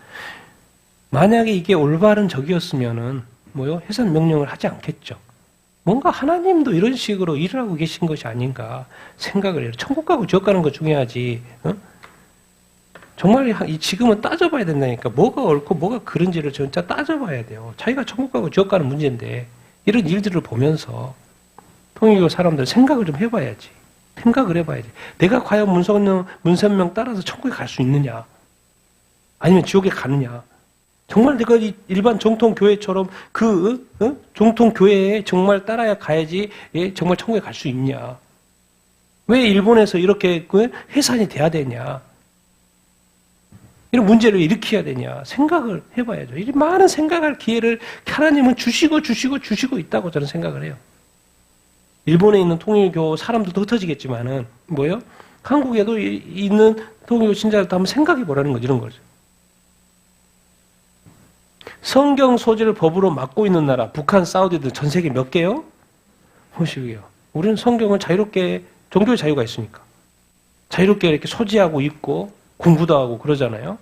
만약에 이게 올바른 적이었으면은 뭐요? 해산 명령을 하지 않겠죠. 뭔가 하나님도 이런 식으로 일을 하고 계신 것이 아닌가 생각을 해요. 천국 가고 지옥 가는 거 중요하지. 정말 지금은 따져봐야 된다니까. 뭐가 옳고 뭐가 그른지를 진짜 따져봐야 돼요. 자기가 천국 가고 지옥 가는 문제인데 이런 일들을 보면서 통일교 사람들 생각을 좀 해봐야지. 생각을 해봐야지. 내가 과연 문선명 따라서 천국에 갈 수 있느냐? 아니면 지옥에 가느냐? 정말 내가 일반 정통교회처럼 정통교회에 정말 따라야 가야지 정말 천국에 갈 수 있냐? 왜 일본에서 이렇게 해산이 돼야 되냐? 이런 문제를 일으켜야 되냐? 생각을 해봐야죠. 이 많은 생각할 기회를 하나님은 주시고 있다고 저는 생각을 해요. 일본에 있는 통일교 사람들도 흩어지겠지만은 뭐요? 한국에도 있는 통일교 신자들도 한번 생각해 보라는 거죠. 이런 거죠. 성경 소지를 법으로 막고 있는 나라, 북한, 사우디들 전 세계 몇 개요? 50개요. 우리는 성경을 자유롭게, 종교의 자유가 있으니까. 자유롭게 이렇게 소지하고 있고, 공부도 하고 그러잖아요.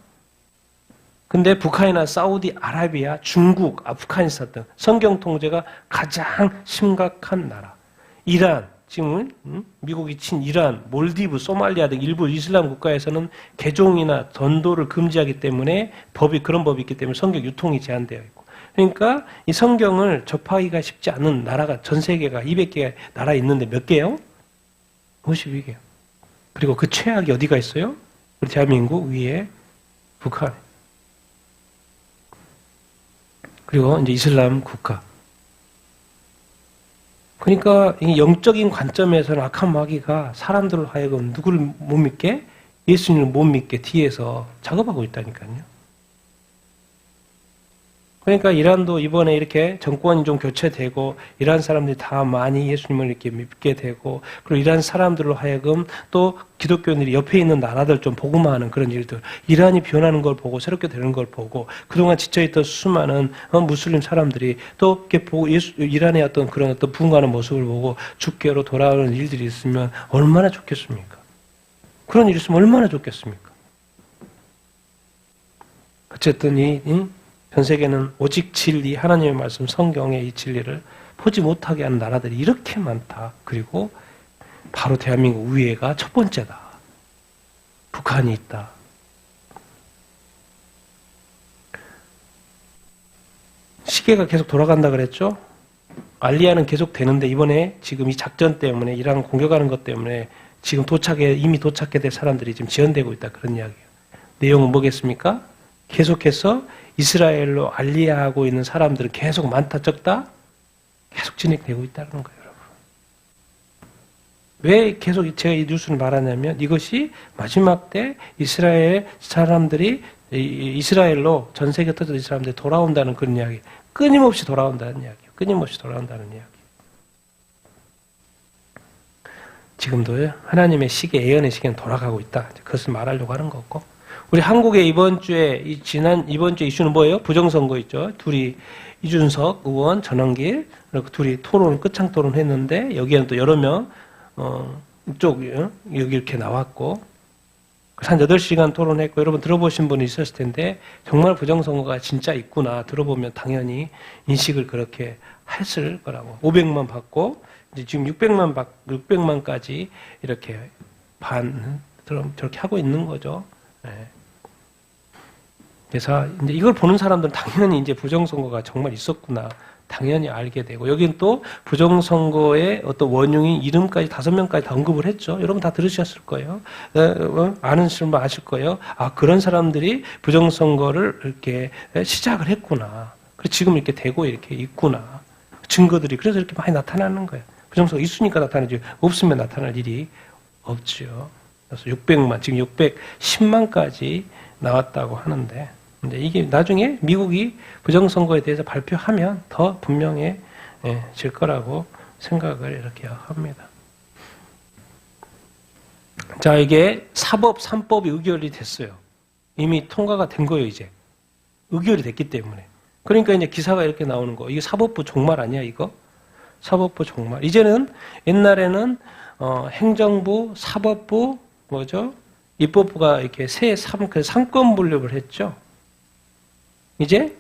근데 북한이나 사우디, 아라비아, 중국, 아프가니스탄 등 성경 통제가 가장 심각한 나라. 이란, 지금 미국이 친 이란, 몰디브, 소말리아 등 일부 이슬람 국가에서는 개종이나 전도를 금지하기 때문에 그런 법이 있기 때문에 성경 유통이 제한되어 있고. 그러니까 이 성경을 접하기가 쉽지 않은 나라가 전 세계가 200개가 나라 있는데 몇 개요? 52개요. 그리고 그 최악이 어디가 있어요? 우리 대한민국 위에 북한. 그리고 이제 이슬람 국가. 그러니까 이 영적인 관점에서는 악한 마귀가 사람들을 하여금 누구를 못 믿게? 예수님을 못 믿게 뒤에서 작업하고 있다니까요. 그러니까 이란도 이번에 이렇게 정권이 좀 교체되고 이란 사람들이 다 많이 예수님을 이렇게 믿게 되고 그리고 이란 사람들로 하여금 또 기독교인들이 옆에 있는 나라들 좀 복음화하는 그런 일들, 이란이 변하는 걸 보고 새롭게 되는 걸 보고 그동안 지쳐있던 수많은 무슬림 사람들이 또 이렇게 보고 이란의 어떤 그런 어떤 부흥하는 모습을 보고 주께로 돌아오는 일들이 있으면 얼마나 좋겠습니까? 그런 일이 있으면 얼마나 좋겠습니까? 어쨌든 전 세계는 오직 진리, 하나님의 말씀, 성경의 이 진리를 보지 못하게 하는 나라들이 이렇게 많다. 그리고 바로 대한민국 위에가 첫 번째다. 북한이 있다. 시계가 계속 돌아간다 그랬죠? 알리아는 계속 되는데 이번에 지금 이 작전 때문에 이란 공격하는 것 때문에 지금 이미 도착해 될 사람들이 지금 지연되고 있다. 그런 이야기예요. 내용은 뭐겠습니까? 계속해서 이스라엘로 알리아하고 있는 사람들은 계속 많다 적다? 계속 진행되고 있다는 거예요, 여러분. 왜 계속 제가 이 뉴스를 말하냐면 이것이 마지막 때 이스라엘 사람들이 이스라엘로 전 세계 터져진 사람들이 돌아온다는 그런 이야기. 끊임없이 돌아온다는 이야기예요. 끊임없이 돌아온다는 이야기. 지금도 하나님의 시계, 예언의 시계는 돌아가고 있다. 그것을 말하려고 하는 거고. 우리 한국의 이번 주에 이슈는 뭐예요? 부정선거 있죠. 둘이 이준석 의원, 전원길 둘이 끝장 토론했는데 여기에는 또 여러 명 여기 이렇게 나왔고 한 8시간 토론했고 여러분 들어보신 분이 있었을 텐데 정말 부정선거가 진짜 있구나 들어보면 당연히 인식을 그렇게 했을 거라고. 500만 받고 이제 지금 600만까지 이렇게 저렇게 하고 있는 거죠. 네. 그래서 이제 이걸 보는 사람들은 당연히 이제 부정선거가 정말 있었구나. 당연히 알게 되고, 여긴 또 부정선거의 어떤 원흉이 이름까지 5명까지 다 언급을 했죠. 여러분 다 들으셨을 거예요. 아는 사람 아실 거예요. 아, 그런 사람들이 부정선거를 이렇게 시작을 했구나. 그래서 지금 이렇게 되고 이렇게 있구나. 증거들이 그래서 이렇게 많이 나타나는 거예요. 부정선거 있으니까 나타나지, 없으면 나타날 일이 없죠. 그래서 600만, 지금 610만까지 나왔다고 하는데, 근데 이게 나중에 미국이 부정선거에 대해서 발표하면 더 분명해질 거라고 생각을 이렇게 합니다. 자, 이게 사법 3법이 의결이 됐어요. 이미 통과가 된 거예요, 이제. 의결이 됐기 때문에. 그러니까 이제 기사가 이렇게 나오는 거. 이게 사법부 종말 아니야, 이거? 사법부 종말. 이제는 옛날에는 행정부, 사법부, 뭐죠? 입법부가 이렇게 그 상권 분립을 했죠. 이제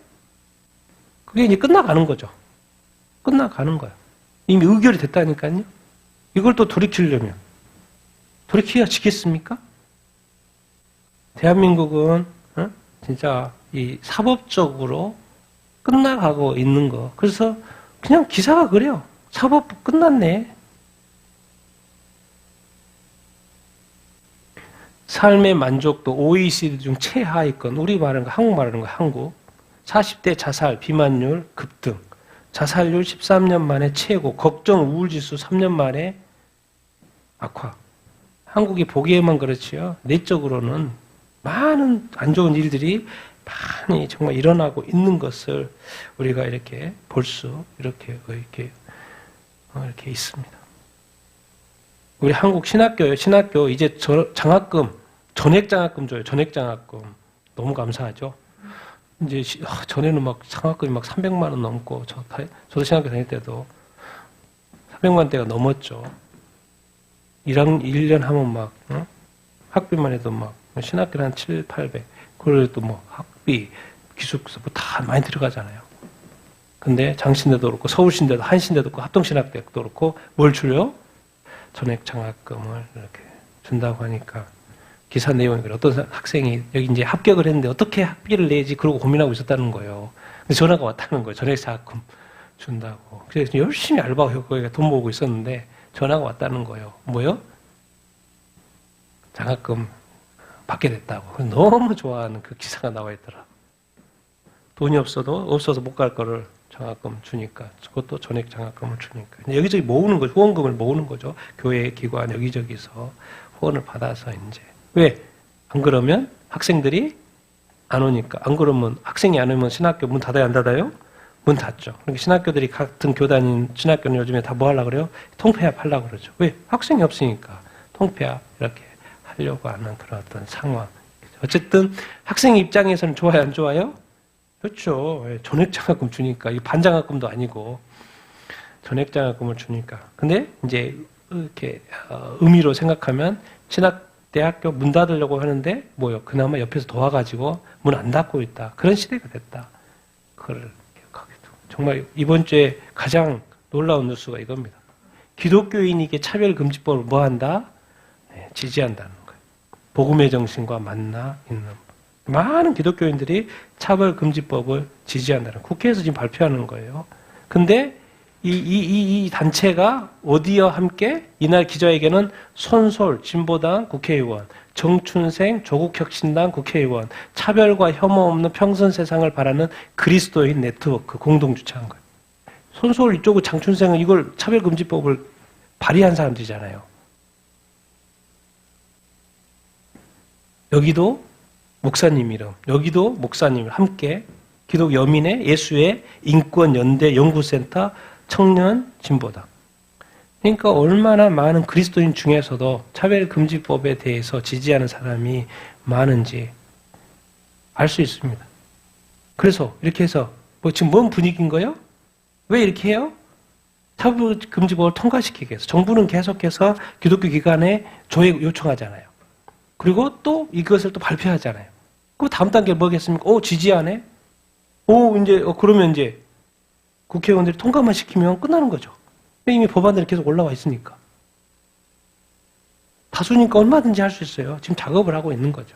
그게 이제 끝나가는 거죠. 끝나가는 거야. 이미 의결이 됐다니까요. 이걸 또 돌이키려면 돌이키기가 지겠습니까? 대한민국은 진짜 이 사법적으로 끝나가고 있는 거. 그래서 그냥 기사가 그래요. 사법부 끝났네. 삶의 만족도 OECD 중 최하위권. 우리 말하는 거, 한국 말하는 거, 한국. 40대 자살, 비만율 급등. 자살률 13년 만에 최고. 걱정, 우울지수 3년 만에 악화. 한국이 보기에만 그렇지요. 내적으로는 많은 안 좋은 일들이 많이 정말 일어나고 있는 것을 우리가 이렇게 볼 수 이렇게 있습니다. 우리 한국 신학교요. 신학교 이제 장학금, 전액 장학금 줘요. 전액 장학금 너무 감사하죠. 이제 전에는 막 장학금이 막 300만 원 넘고 저도 신학교 다닐 때도 300만 대가 넘었죠. 1년 하면 막 학비만 해도 막 신학교는 한 7, 800. 그래도 뭐 학비, 기숙사 뭐 다 많이 들어가잖아요. 근데 장신대도 그렇고 서울신대도 한신대도 그렇고 합동신학대도 그렇고 뭘 줄여? 전액 장학금을 이렇게 준다고 하니까 기사 내용이 그래. 어떤 학생이 여기 이제 합격을 했는데 어떻게 학비를 내지 그러고 고민하고 있었다는 거예요. 근데 전화가 왔다는 거예요. 전액 장학금 준다고. 그래서 열심히 알바하고 거기가 돈 모으고 있었는데 전화가 왔다는 거예요. 뭐요? 장학금 받게 됐다고. 너무 좋아하는 그 기사가 나와 있더라. 돈이 없어서 못 갈 거를 장학금 주니까, 그것도 전액 장학금을 주니까. 여기저기 모으는 거죠. 후원금을 모으는 거죠. 교회, 기관, 여기저기서 후원을 받아서 이제. 왜? 안 그러면 학생들이 안 오니까. 안 그러면 학생이 안 오면 신학교 문 닫아요, 안 닫아요? 문 닫죠. 그러니까 신학교들이 같은 교단인 신학교는 요즘에 다 뭐 하려고 그래요? 통폐합 하려고 그러죠. 왜? 학생이 없으니까. 통폐합 이렇게 하려고 하는 그런 어떤 상황. 어쨌든 학생 입장에서는 좋아요, 안 좋아요? 그렇죠. 전액 장학금 주니까. 이 반장학금도 아니고 전액 장학금을 주니까. 근데 이제 이렇게 의미로 생각하면 신학대학교 문 닫으려고 하는데 뭐요? 그나마 옆에서 도와가지고 문 안 닫고 있다. 그런 시대가 됐다. 그걸 기억하기도. 정말 이번 주에 가장 놀라운 뉴스가 이겁니다. 기독교인에게 차별금지법을 뭐 한다? 네, 지지한다는 거예요. 복음의 정신과 맞나 있는. 많은 기독교인들이 차별금지법을 지지한다는 국회에서 지금 발표하는 거예요. 근데 이 단체가 어디와 함께 이날 기자에게는 손솔 진보당 국회의원, 정춘생 조국혁신당 국회의원, 차별과 혐오 없는 평선 세상을 바라는 그리스도인 네트워크 공동 주최한 거예요. 손솔 이쪽은 장춘생은 이걸 차별금지법을 발의한 사람들이잖아요. 여기도 목사님 이름, 여기도 목사님 함께 기독 여민의 예수의 인권연대 연구센터 청년 진보당. 그러니까 얼마나 많은 그리스도인 중에서도 차별금지법에 대해서 지지하는 사람이 많은지 알 수 있습니다. 그래서 이렇게 해서 뭐 지금 뭔 분위기인 거예요? 왜 이렇게 해요? 차별금지법을 통과시키기 위해서. 정부는 계속해서 기독교 기관에 조회 요청하잖아요. 그리고 또 이것을 또 발표하잖아요. 그럼 다음 단계 뭐겠습니까? 지지하네? 그러면 이제 국회의원들이 통과만 시키면 끝나는 거죠. 이미 법안들이 계속 올라와 있으니까. 다수니까 얼마든지 할 수 있어요. 지금 작업을 하고 있는 거죠.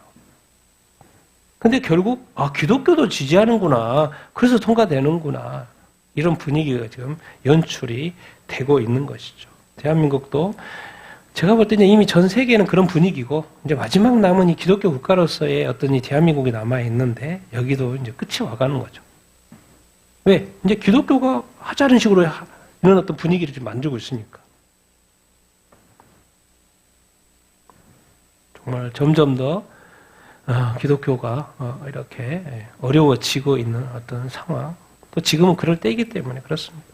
근데 결국, 기독교도 지지하는구나. 그래서 통과되는구나. 이런 분위기가 지금 연출이 되고 있는 것이죠. 대한민국도 제가 볼 때는 이미 전 세계는 그런 분위기고, 이제 마지막 남은 이 기독교 국가로서의 어떤 이 대한민국이 남아있는데, 여기도 이제 끝이 와가는 거죠. 왜? 이제 기독교가 하자는 식으로 이런 어떤 분위기를 좀 만들고 있으니까. 정말 점점 더, 기독교가, 이렇게 어려워지고 있는 어떤 상황. 또 지금은 그럴 때이기 때문에 그렇습니다.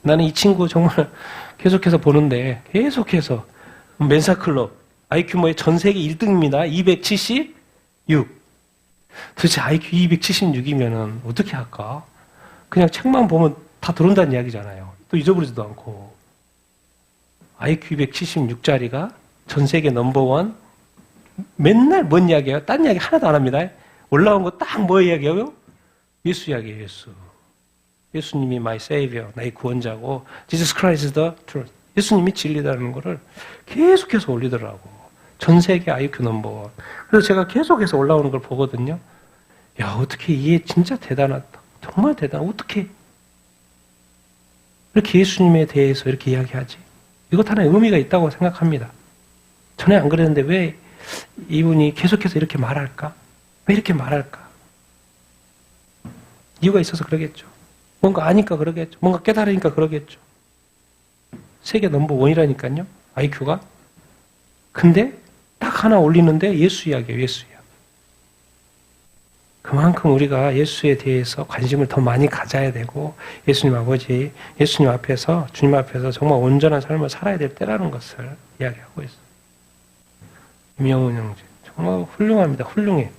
나는 이 친구 정말 계속해서 보는데 계속해서 멘사클럽 IQ 뭐에 전 세계 1등입니다. 276. 도대체 IQ 276이면은 어떻게 할까? 그냥 책만 보면 다 들어온다는 이야기잖아요. 또 잊어버리지도 않고. IQ 276짜리가 전 세계 넘버원. 맨날 뭔 이야기예요? 딴 이야기 하나도 안 합니다. 올라온 거 딱 뭐 이야기예요? 예수 이야기예요, 예수. 예수님이 my savior, 나의 구원자고 Jesus Christ is the truth. 예수님이 진리다라는 거를 계속해서 올리더라고. 전 세계 IQ 넘버원. 그래서 제가 계속해서 올라오는 걸 보거든요. 야, 어떻게 이게 진짜 대단하다. 정말 대단하다. 어떻게 이렇게 예수님에 대해서 이렇게 이야기하지? 이것 하나의 의미가 있다고 생각합니다. 전에 안 그랬는데 왜 이분이 계속해서 이렇게 말할까? 왜 이렇게 말할까? 이유가 있어서 그러겠죠. 뭔가 아니까 그러겠죠. 뭔가 깨달으니까 그러겠죠. 세계 넘버원이라니까요. IQ가. 근데 딱 하나 올리는데 예수 이야기예요. 예수 이야기. 그만큼 우리가 예수에 대해서 관심을 더 많이 가져야 되고 예수님 아버지, 예수님 앞에서 주님 앞에서 정말 온전한 삶을 살아야 될 때라는 것을 이야기하고 있어요. 임영훈 형제. 정말 훌륭합니다. 훌륭해.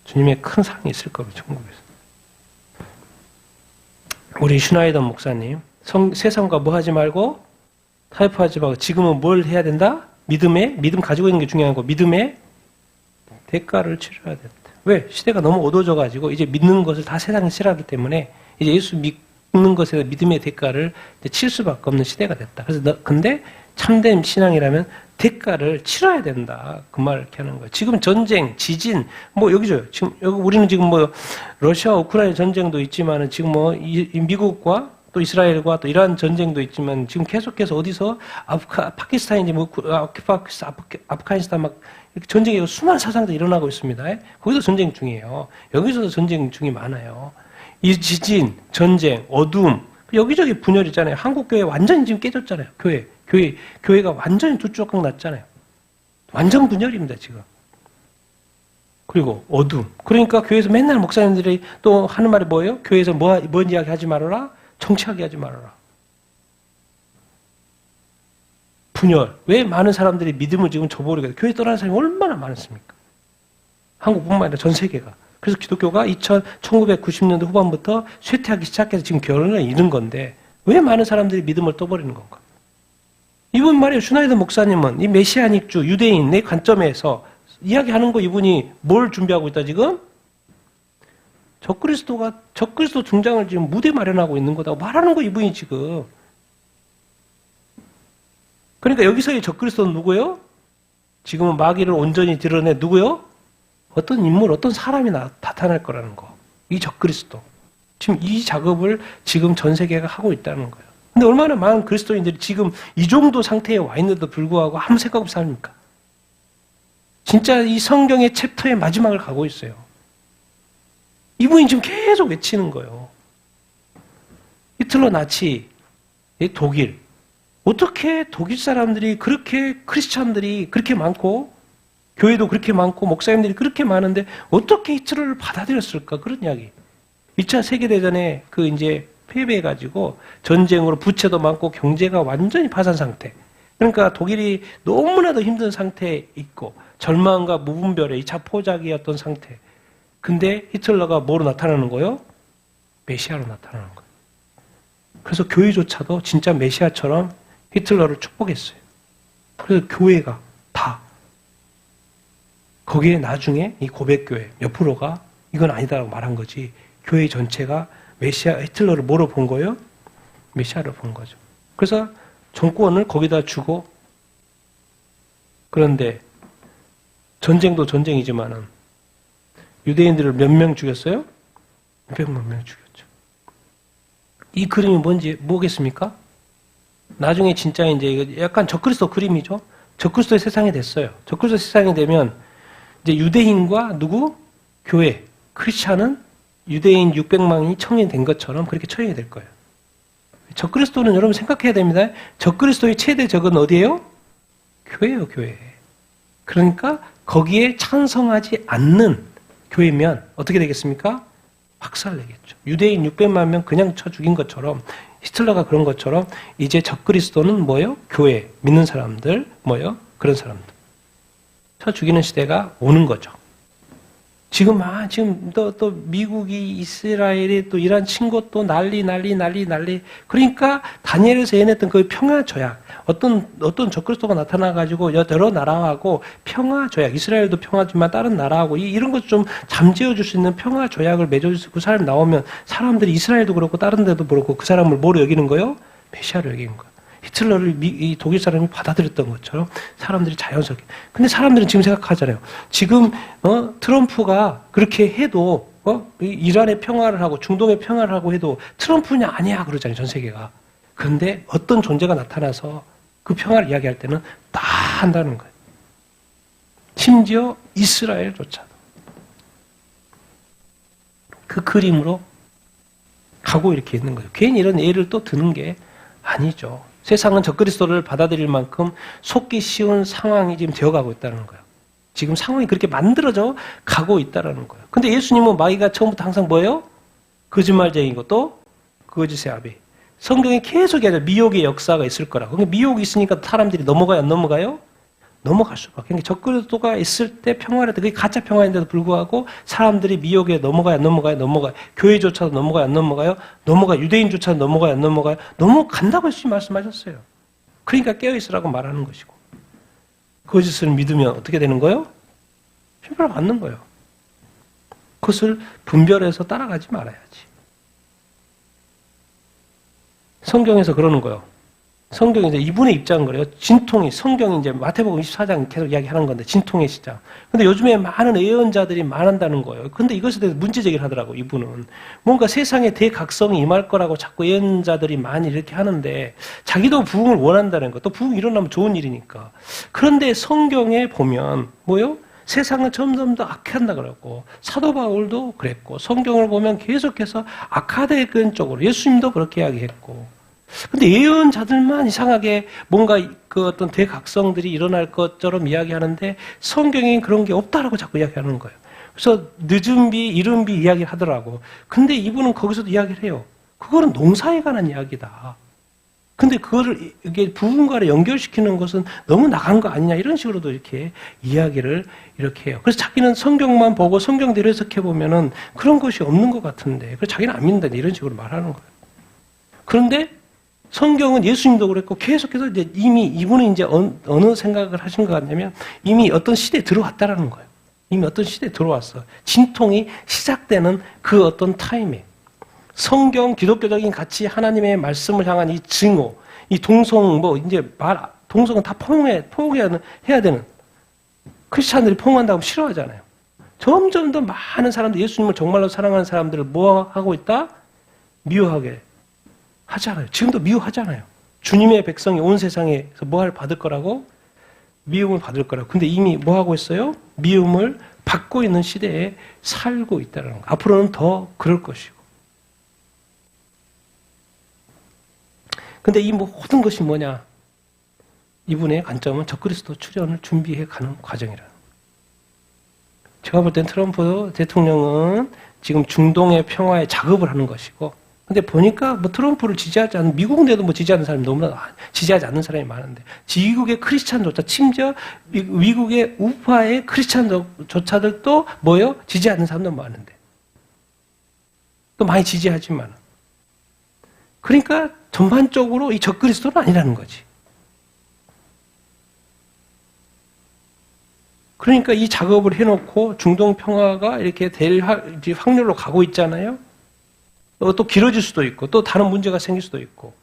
주님의 큰 상이 있을 거예요. 천국에서. 우리 슈나이더 목사님, 세상과 뭐 하지 말고 타협하지 말고 지금은 뭘 해야 된다? 믿음 가지고 있는 게 중요한 거. 믿음의 대가를 치러야 된다. 왜? 시대가 너무 어두워져가지고 이제 믿는 것을 다 세상이 싫어하기 때문에 이제 예수 믿는 것에 믿음의 대가를 칠 수밖에 없는 시대가 됐다. 그래서 근데 참된 신앙이라면 대가를 치러야 된다. 그 말을 이렇게 하는 거예요. 지금 전쟁, 지진, 뭐 여기죠. 지금 우리는 지금 뭐 러시아, 우크라이나 전쟁도 있지만은 지금 뭐 미국과 또 이스라엘과 또 이란 전쟁도 있지만 지금 계속해서 어디서 파키스탄인지 뭐 아프가니스탄 막 이렇게 전쟁이 수많은 사상들이 일어나고 있습니다. 거기도 전쟁 중이에요. 여기서도 전쟁 중이 많아요. 이 지진, 전쟁, 어둠, 여기저기 분열 있잖아요. 한국 교회 완전히 지금 깨졌잖아요. 교회가 완전히 두 조각 났잖아요. 완전 분열입니다, 지금. 그리고 어둠. 그러니까 교회에서 맨날 목사님들이 또 하는 말이 뭐예요? 교회에서 뭔 이야기 하지 말아라? 정치하게 하지 말아라. 분열. 왜 많은 사람들이 믿음을 지금 저버리게 교회 떠나는 사람이 얼마나 많습니까? 한국뿐만 아니라 전 세계가. 그래서 기독교가 1990년대 후반부터 쇠퇴하기 시작해서 지금 결론을 잃은 건데 왜 많은 사람들이 믿음을 떠버리는 건가? 이분 말이에요. 슈나이더 목사님은 이 메시아닉주 유대인의 관점에서 이야기하는 거 이분이 뭘 준비하고 있다 지금? 적그리스도 등장을 지금 무대 마련하고 있는 거다고 말하는 거 이분이 지금. 그러니까 여기서의 적그리스도는 누구예요? 지금은 마귀를 온전히 드러내 누구요? 어떤 인물, 어떤 사람이 나타날 거라는 거. 이 적그리스도. 지금 이 작업을 지금 전 세계가 하고 있다는 거예요. 근데 얼마나 많은 그리스도인들이 지금 이 정도 상태에 와 있는데도 불구하고 아무 생각 없이 삽니까? 진짜 이 성경의 챕터의 마지막을 가고 있어요. 이분이 지금 계속 외치는 거예요. 히틀러 나치, 독일. 어떻게 독일 사람들이 그렇게 크리스찬들이 그렇게 많고 교회도 그렇게 많고 목사님들이 그렇게 많은데 어떻게 히틀러를 받아들였을까? 그런 이야기. 2차 세계대전에 이제 패배해가지고 전쟁으로 부채도 많고 경제가 완전히 파산 상태. 그러니까 독일이 너무나도 힘든 상태에 있고 절망과 무분별의 2차 포작이었던 상태. 근데 히틀러가 뭐로 나타나는 거예요? 메시아로 나타나는 거예요. 그래서 교회조차도 진짜 메시아처럼 히틀러를 축복했어요. 그래서 교회가 다 거기에 나중에 이 고백교회 몇 프로가 이건 아니다라고 말한 거지. 교회 전체가 히틀러를 뭐로 본 거예요? 메시아로 본 거죠. 그래서 정권을 거기다 주고 그런데 전쟁도 전쟁이지만은 유대인들을 몇 명 죽였어요? 600만 명 죽였죠. 이 그림이 뭐겠습니까? 나중에 진짜 이제 약간 적그리스도 그림이죠. 적그리스도의 세상이 됐어요. 적그리스도 세상이 되면 이제 유대인과 누구? 교회, 크리스찬은 유대인 600만이 청년된 것처럼 그렇게 처형이 될 거예요. 적그리스도는 여러분 생각해야 됩니다. 적그리스도의 최대 적은 어디예요? 교회예요, 교회. 그러니까 거기에 찬성하지 않는 교회면 어떻게 되겠습니까? 박살내겠죠. 유대인 600만 명 그냥 쳐 죽인 것처럼 히틀러가 그런 것처럼 이제 적그리스도는 뭐예요? 교회, 믿는 사람들, 뭐예요? 그런 사람들. 쳐 죽이는 시대가 오는 거죠. 지금 또 미국이 이스라엘이 또 이란 친구 또 난리. 그러니까 다니엘에서 예언했던 그 평화 조약, 어떤 적그리스도가 나타나가지고 여러 나라하고 평화 조약, 이스라엘도 평화지만 다른 나라하고 이런 것 좀 잠재워줄 수 있는 평화 조약을 맺어줄 수 있고 그 사람이 나오면 사람들이 이스라엘도 그렇고 다른 데도 그렇고 그 사람을 뭐로 여기는 거예요? 메시아로 여기는 거예요. 히틀러를 이 독일 사람이 받아들였던 것처럼 사람들이 자연스럽게. 근데 사람들은 지금 생각하잖아요. 지금 트럼프가 그렇게 해도 이란의 평화를 하고 중동의 평화를 하고 해도 트럼프냐 아니야 그러잖아요. 전 세계가. 그런데 어떤 존재가 나타나서 그 평화를 이야기할 때는 다 한다는 거예요. 심지어 이스라엘조차도. 그 그림으로 가고 이렇게 있는 거예요. 괜히 이런 예를 또 드는 게 아니죠. 세상은 적그리스도를 받아들일 만큼 속기 쉬운 상황이 지금 되어가고 있다는 거예요. 지금 상황이 그렇게 만들어져 가고 있다는 거예요. 근데 예수님은 마귀가 처음부터 항상 뭐예요? 거짓말쟁이고 또 거짓의 아비. 성경에 계속 얘기하죠. 미혹의 역사가 있을 거라고. 그러니까 미혹이 있으니까 사람들이 넘어가요? 안 넘어가요? 넘어갈 수밖에. 그러니까 적그리스도가 있을 때 평화를 그게 가짜 평화인데도 불구하고 사람들이 미혹에 넘어가요? 안 넘어가요? 넘어가요. 교회조차도 넘어가요? 안 넘어가요? 넘어가요. 유대인조차도 넘어가요? 안 넘어가요? 넘어간다고 예수님 말씀하셨어요. 그러니까 깨어있으라고 말하는 것이고. 거짓을 믿으면 어떻게 되는 거예요? 심판을 받는 거예요. 그것을 분별해서 따라가지 말아야지. 성경에서 그러는 거예요. 성경이 이제 이분의 입장은 그래요. 진통이, 성경이 이제 마태복음 24장 계속 이야기하는 건데, 진통의 시작. 근데 요즘에 많은 예언자들이 말한다는 거예요. 근데 이것에 대해서 문제 제기를 하더라고, 이분은. 뭔가 세상에 대각성이 임할 거라고 자꾸 예언자들이 많이 이렇게 하는데, 자기도 부흥을 원한다는 거. 또 부흥이 일어나면 좋은 일이니까. 그런데 성경에 보면, 뭐요? 세상은 점점 더 악해한다 그랬고, 사도 바울도 그랬고, 성경을 보면 계속해서 악화되는 쪽으로, 예수님도 그렇게 이야기했고, 근데 예언자들만 이상하게 뭔가 그 어떤 대각성들이 일어날 것처럼 이야기하는데 성경에 그런 게 없다라고 자꾸 이야기하는 거예요. 그래서 늦은 비, 이른 비 이야기를 하더라고. 근데 이분은 거기서도 이야기를 해요. 그거는 농사에 관한 이야기다. 근데 그거를 이게 부분과를 연결시키는 것은 너무 나간 거 아니냐 이런 식으로도 이렇게 이야기를 이렇게 해요. 그래서 자기는 성경만 보고 성경대로 해석해 보면은 그런 것이 없는 것 같은데, 그래서 자기는 안 믿는다 이런 식으로 말하는 거예요. 그런데 성경은 예수님도 그랬고 계속해서 이제 이미 이분은 이제 어느 생각을 하신 것 같냐면 이미 어떤 시대에 들어왔다라는 거예요. 이미 어떤 시대에 들어왔어. 진통이 시작되는 그 어떤 타이밍. 성경 기독교적인 가치 하나님의 말씀을 향한 이 증오, 이 동성 동성은 다 포용해야 되는 크리스찬들이 포용한다고 하면 싫어하잖아요. 점점 더 많은 사람들 예수님을 정말로 사랑하는 사람들을 뭐 하고 있다? 미워하게 하잖아요. 지금도 미워하잖아요. 주님의 백성이 온 세상에서 뭐를 받을 거라고? 미움을 받을 거라고. 근데 이미 뭐 하고 있어요? 미움을 받고 있는 시대에 살고 있다는 거. 앞으로는 더 그럴 것이고. 근데 이 모든 것이 뭐냐? 이분의 관점은 적그리스도 출현을 준비해 가는 과정이라. 제가 볼 땐 트럼프 대통령은 지금 중동의 평화에 작업을 하는 것이고, 근데 보니까 뭐 트럼프를 지지하지 않는, 미국 내도 뭐 지지하는 사람이 너무나 지지하지 않는 사람이 많은데, 미국의 크리스찬조차, 심지어 미국의 우파의 크리스찬조차들도 뭐요? 지지하지 않는 사람도 많은데. 또 많이 지지하지만. 그러니까 전반적으로 이 적그리스도는 아니라는 거지. 그러니까 이 작업을 해놓고 중동 평화가 이렇게 될 확률로 가고 있잖아요. 또 길어질 수도 있고 또 다른 문제가 생길 수도 있고.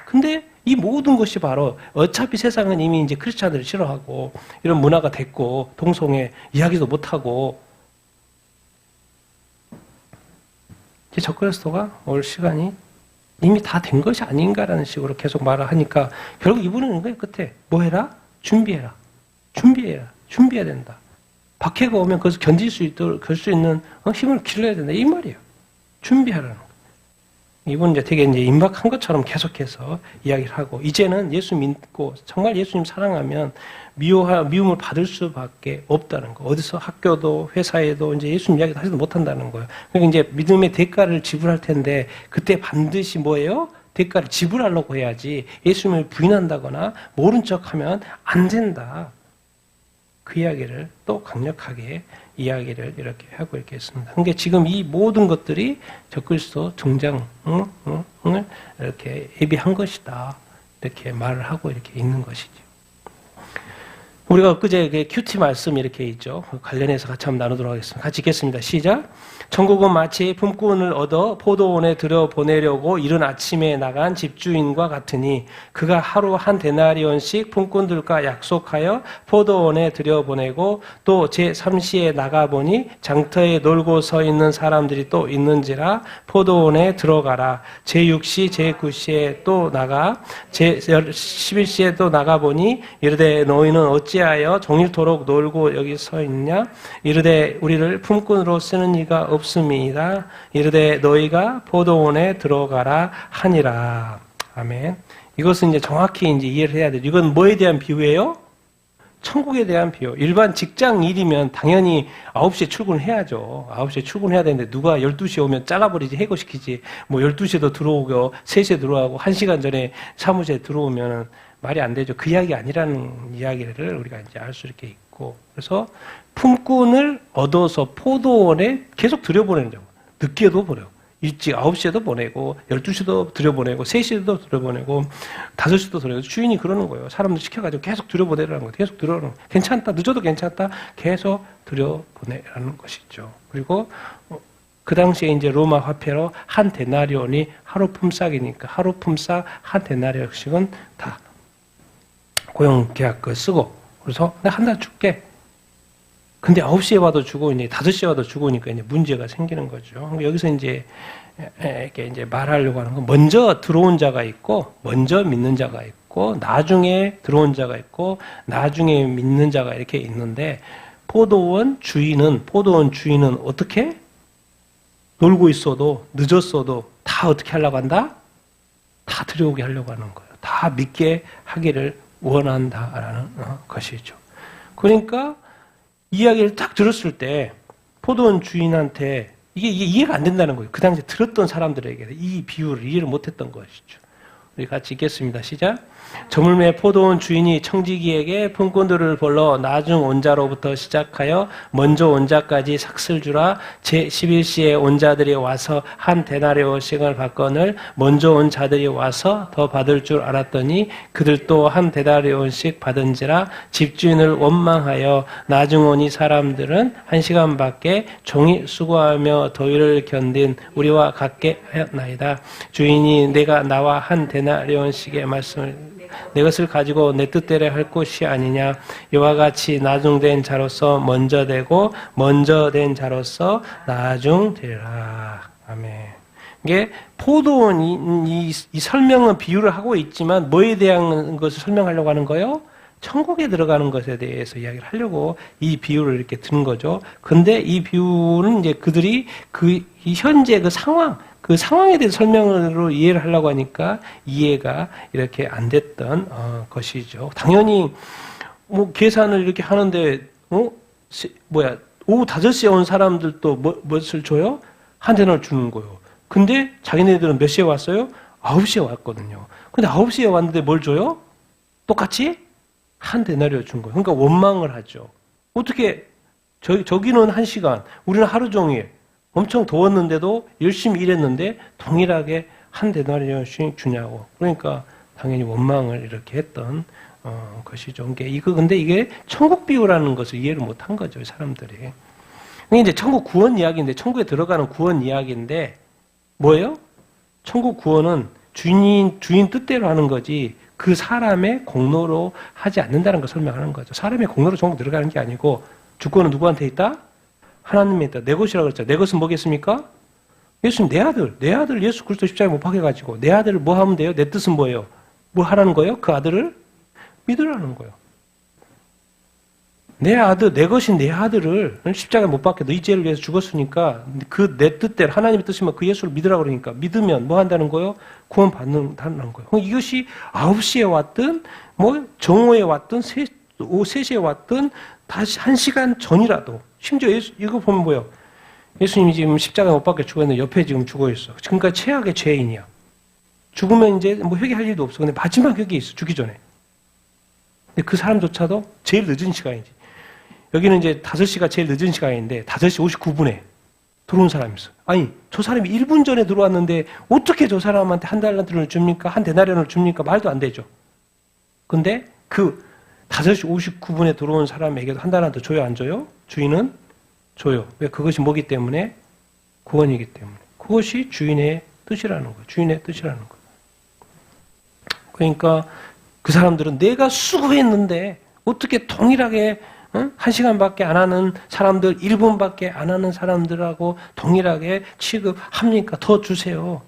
근데 이 모든 것이 바로 어차피 세상은 이미 이제 크리스찬들을 싫어하고 이런 문화가 됐고 동성애 이야기도 못하고 이제 적그리스도가 올 시간이 이미 다 된 것이 아닌가라는 식으로 계속 말을 하니까 결국 이분은 거예요. 끝에 뭐 해라? 준비해라. 준비해야 된다. 박해가 오면 그것을 견딜 수 있도록 걸 수 있는 힘을 길러야 된다. 이 말이에요. 준비하라는 거. 이분은 이제 되게 이제 임박한 것처럼 계속해서 이야기를 하고, 이제는 예수 믿고 정말 예수님 사랑하면 미움을 받을 수밖에 없다는 거. 어디서 학교도 회사에도 이제 예수님 이야기도 하지도 못한다는 거예요. 그러니까 이제 믿음의 대가를 지불할 텐데 그때 반드시 뭐예요? 대가를 지불하려고 해야지 예수님을 부인한다거나 모른 척하면 안 된다. 그 이야기를 또 강력하게 이야기를 이렇게 하고 있겠습니다. 그러니까 지금 이 모든 것들이 적그리스도 등장을 이렇게 예비한 것이다. 이렇게 말을 하고 이렇게 있는 것이죠. 우리가 엊그제 큐티 말씀 이렇게 있죠. 관련해서 같이 한번 나누도록 하겠습니다. 같이 읽겠습니다. 시작. 천국은 마치 품꾼을 얻어 포도원에 들여보내려고 이른 아침에 나간 집주인과 같으니 그가 하루 한 데나리온씩 품꾼들과 약속하여 포도원에 들여보내고 또 제3시에 나가보니 장터에 놀고 서 있는 사람들이 또 있는지라 포도원에 들어가라. 제6시 제9시에 또 나가 제11시에 또 나가보니 이르되 너희는 어찌하여 종일토록 놀고 여기 서 있냐? 이르되 우리를 품꾼으로 쓰는 이가 없음이다. 이르되 너희가 포도원에 들어가라 하니라. 아멘. 이것은 이제 정확히 이제 이해를 해야 돼요. 이건 뭐에 대한 비유예요? 천국에 대한 비유. 일반 직장 일이면 당연히 9시에 출근해야죠. 9시에 출근해야 되는데 누가 12시에 오면 잘라버리지, 해고시키지. 뭐 12시에도 들어오고 3시에 들어오고 1시간 전에 사무실에 들어오면 말이 안 되죠. 그 이야기 아니라는 이야기를 우리가 이제 알 수 이렇게 있고. 그래서 품꾼을 얻어서 포도원에 계속 들여보내는 거. 늦게도 보내고, 일찍 9시에도 보내고, 12시도 들여보내고, 3시에도 들여보내고, 5시도 들여보내고, 주인이 그러는 거예요. 사람들 시켜가지고 계속 들여보내라는 거예요. 계속 들여보내는 거예요. 괜찮다, 늦어도 괜찮다, 계속 들여보내라는 것이죠. 그리고 그 당시에 이제 로마 화폐로 한 데나리온이 하루 품삯이니까 하루 품삯 한 데나리온씩은 다 고용 계약서 쓰고, 그래서 내가 한 달 줄게. 근데 9시에 와도 주고, 이제 5시에 와도 주고니까 이제 문제가 생기는 거죠. 여기서 이제 이렇게 이제 말하려고 하는 건 먼저 들어온 자가 있고, 먼저 믿는 자가 있고, 나중에 들어온 자가 있고, 나중에 믿는 자가 이렇게 있는데, 포도원 주인은 어떻게? 놀고 있어도, 늦었어도 다 어떻게 하려고 한다? 다 들여오게 하려고 하는 거예요. 다 믿게 하기를 원한다라는 것이죠. 그러니까 이야기를 딱 들었을 때 포도원 주인한테 이게 이해가 안 된다는 거예요. 그 당시에 들었던 사람들에게 이 비유를 이해를 못했던 것이죠. 우리 같이 읽겠습니다. 시작. 저물매 포도원 주인이 청지기에게 품꾼들을 불러 나중 온 자로부터 시작하여 먼저 온 자까지 삭슬 주라. 제11시에 온 자들이 와서 한 데나리온씩을 받거늘 먼저 온 자들이 와서 더 받을 줄 알았더니 그들도 한 데나리온씩 받은지라. 집주인을 원망하여 나중 온 이 사람들은 1시간밖에 종일 수고하며 더위를 견딘 우리와 같게 하였나이다. 주인이 내가 나와 한 데나리온씩의 말씀을 내 것을 가지고 내 뜻대로 할 것이 아니냐. 이와 같이 나중된 자로서 먼저 되고 먼저 된 자로서 나중되리라. 아멘. 이게 포도원 이 설명은 비유를 하고 있지만 뭐에 대한 것을 설명하려고 하는 거예요? 천국에 들어가는 것에 대해서 이야기를 하려고 이 비유를 이렇게 든 거죠. 근데 이 비유는 이제 그들이 이 현재 그 상황에 대해서 설명으로 이해를 하려고 하니까 이해가 이렇게 안 됐던 것이죠. 당연히 뭐 계산을 이렇게 하는데 오후 5시에 온 사람들도 무엇을 줘요? 한 데나를 주는 거예요. 근데 자기네들은 몇 시에 왔어요? 9시에 왔거든요. 근데 9시에 왔는데 뭘 줘요? 똑같이 한 데나리온 준 거예요. 그러니까 원망을 하죠. 어떻게 저기는 1시간, 우리는 하루 종일 엄청 더웠는데도 열심히 일했는데 동일하게 한 데나리온씩 주냐고. 그러니까 당연히 원망을 이렇게 했던 것이죠. 근데 이게 천국 비유라는 것을 이해를 못한 거죠, 사람들이. 이게 이제 천국 구원 이야기인데, 천국에 들어가는 구원 이야기인데 뭐예요? 천국 구원은 주인 뜻대로 하는 거지 그 사람의 공로로 하지 않는다는 걸 설명하는 거죠. 사람의 공로로 천국 들어가는 게 아니고 주권은 누구한테 있다? 하나님에 있다. 내 것이라고 그랬죠. 내 것은 뭐겠습니까? 예수님 내 아들 예수 그리스도 십자가에 못 박혀가지고 내 아들을 뭐 하면 돼요? 내 뜻은 뭐예요? 뭐 하라는 거예요? 그 아들을 믿으라는 거예요. 내 아들, 내 것인 내 아들을 십자가에 못 박혀 너희 죄를 위해서 죽었으니까 그 내 뜻대로 하나님의 뜻이면 그 예수를 믿으라고 그러니까 믿으면 뭐 한다는 거예요? 구원 받는다는 거예요. 이것이 9시에 왔든 뭐 정오에 왔든 오후 3시에 왔든 다시 1시간 전이라도 심지어 이거 보면 뭐예요? 예수님이 지금 십자가에 못 박혀 죽었는데 옆에 지금 죽어있어. 그러니까 최악의 죄인이야. 죽으면 이제 뭐 회개할 일도 없어. 근데 마지막 회개 있어, 죽기 전에. 근데 그 사람조차도 제일 늦은 시간이지. 여기는 이제 5시가 제일 늦은 시간인데 5시 59분에 들어온 사람이 있어. 아니, 저 사람이 1분 전에 들어왔는데 어떻게 저 사람한테 한 달란트를 줍니까? 한 데나리온을 줍니까? 말도 안 되죠. 근데 그 5시 59분에 들어온 사람에게도 한 달란트 줘요, 안 줘요? 주인은 줘요. 왜? 그것이 뭐기 때문에? 구원이기 때문에. 그것이 주인의 뜻이라는 거예요. 주인의 뜻이라는 거예요. 그러니까 그 사람들은 내가 수고했는데 어떻게 동일하게 1시간밖에 안 하는 사람들, 1분밖에 안 하는 사람들하고 동일하게 취급합니까? 더 주세요.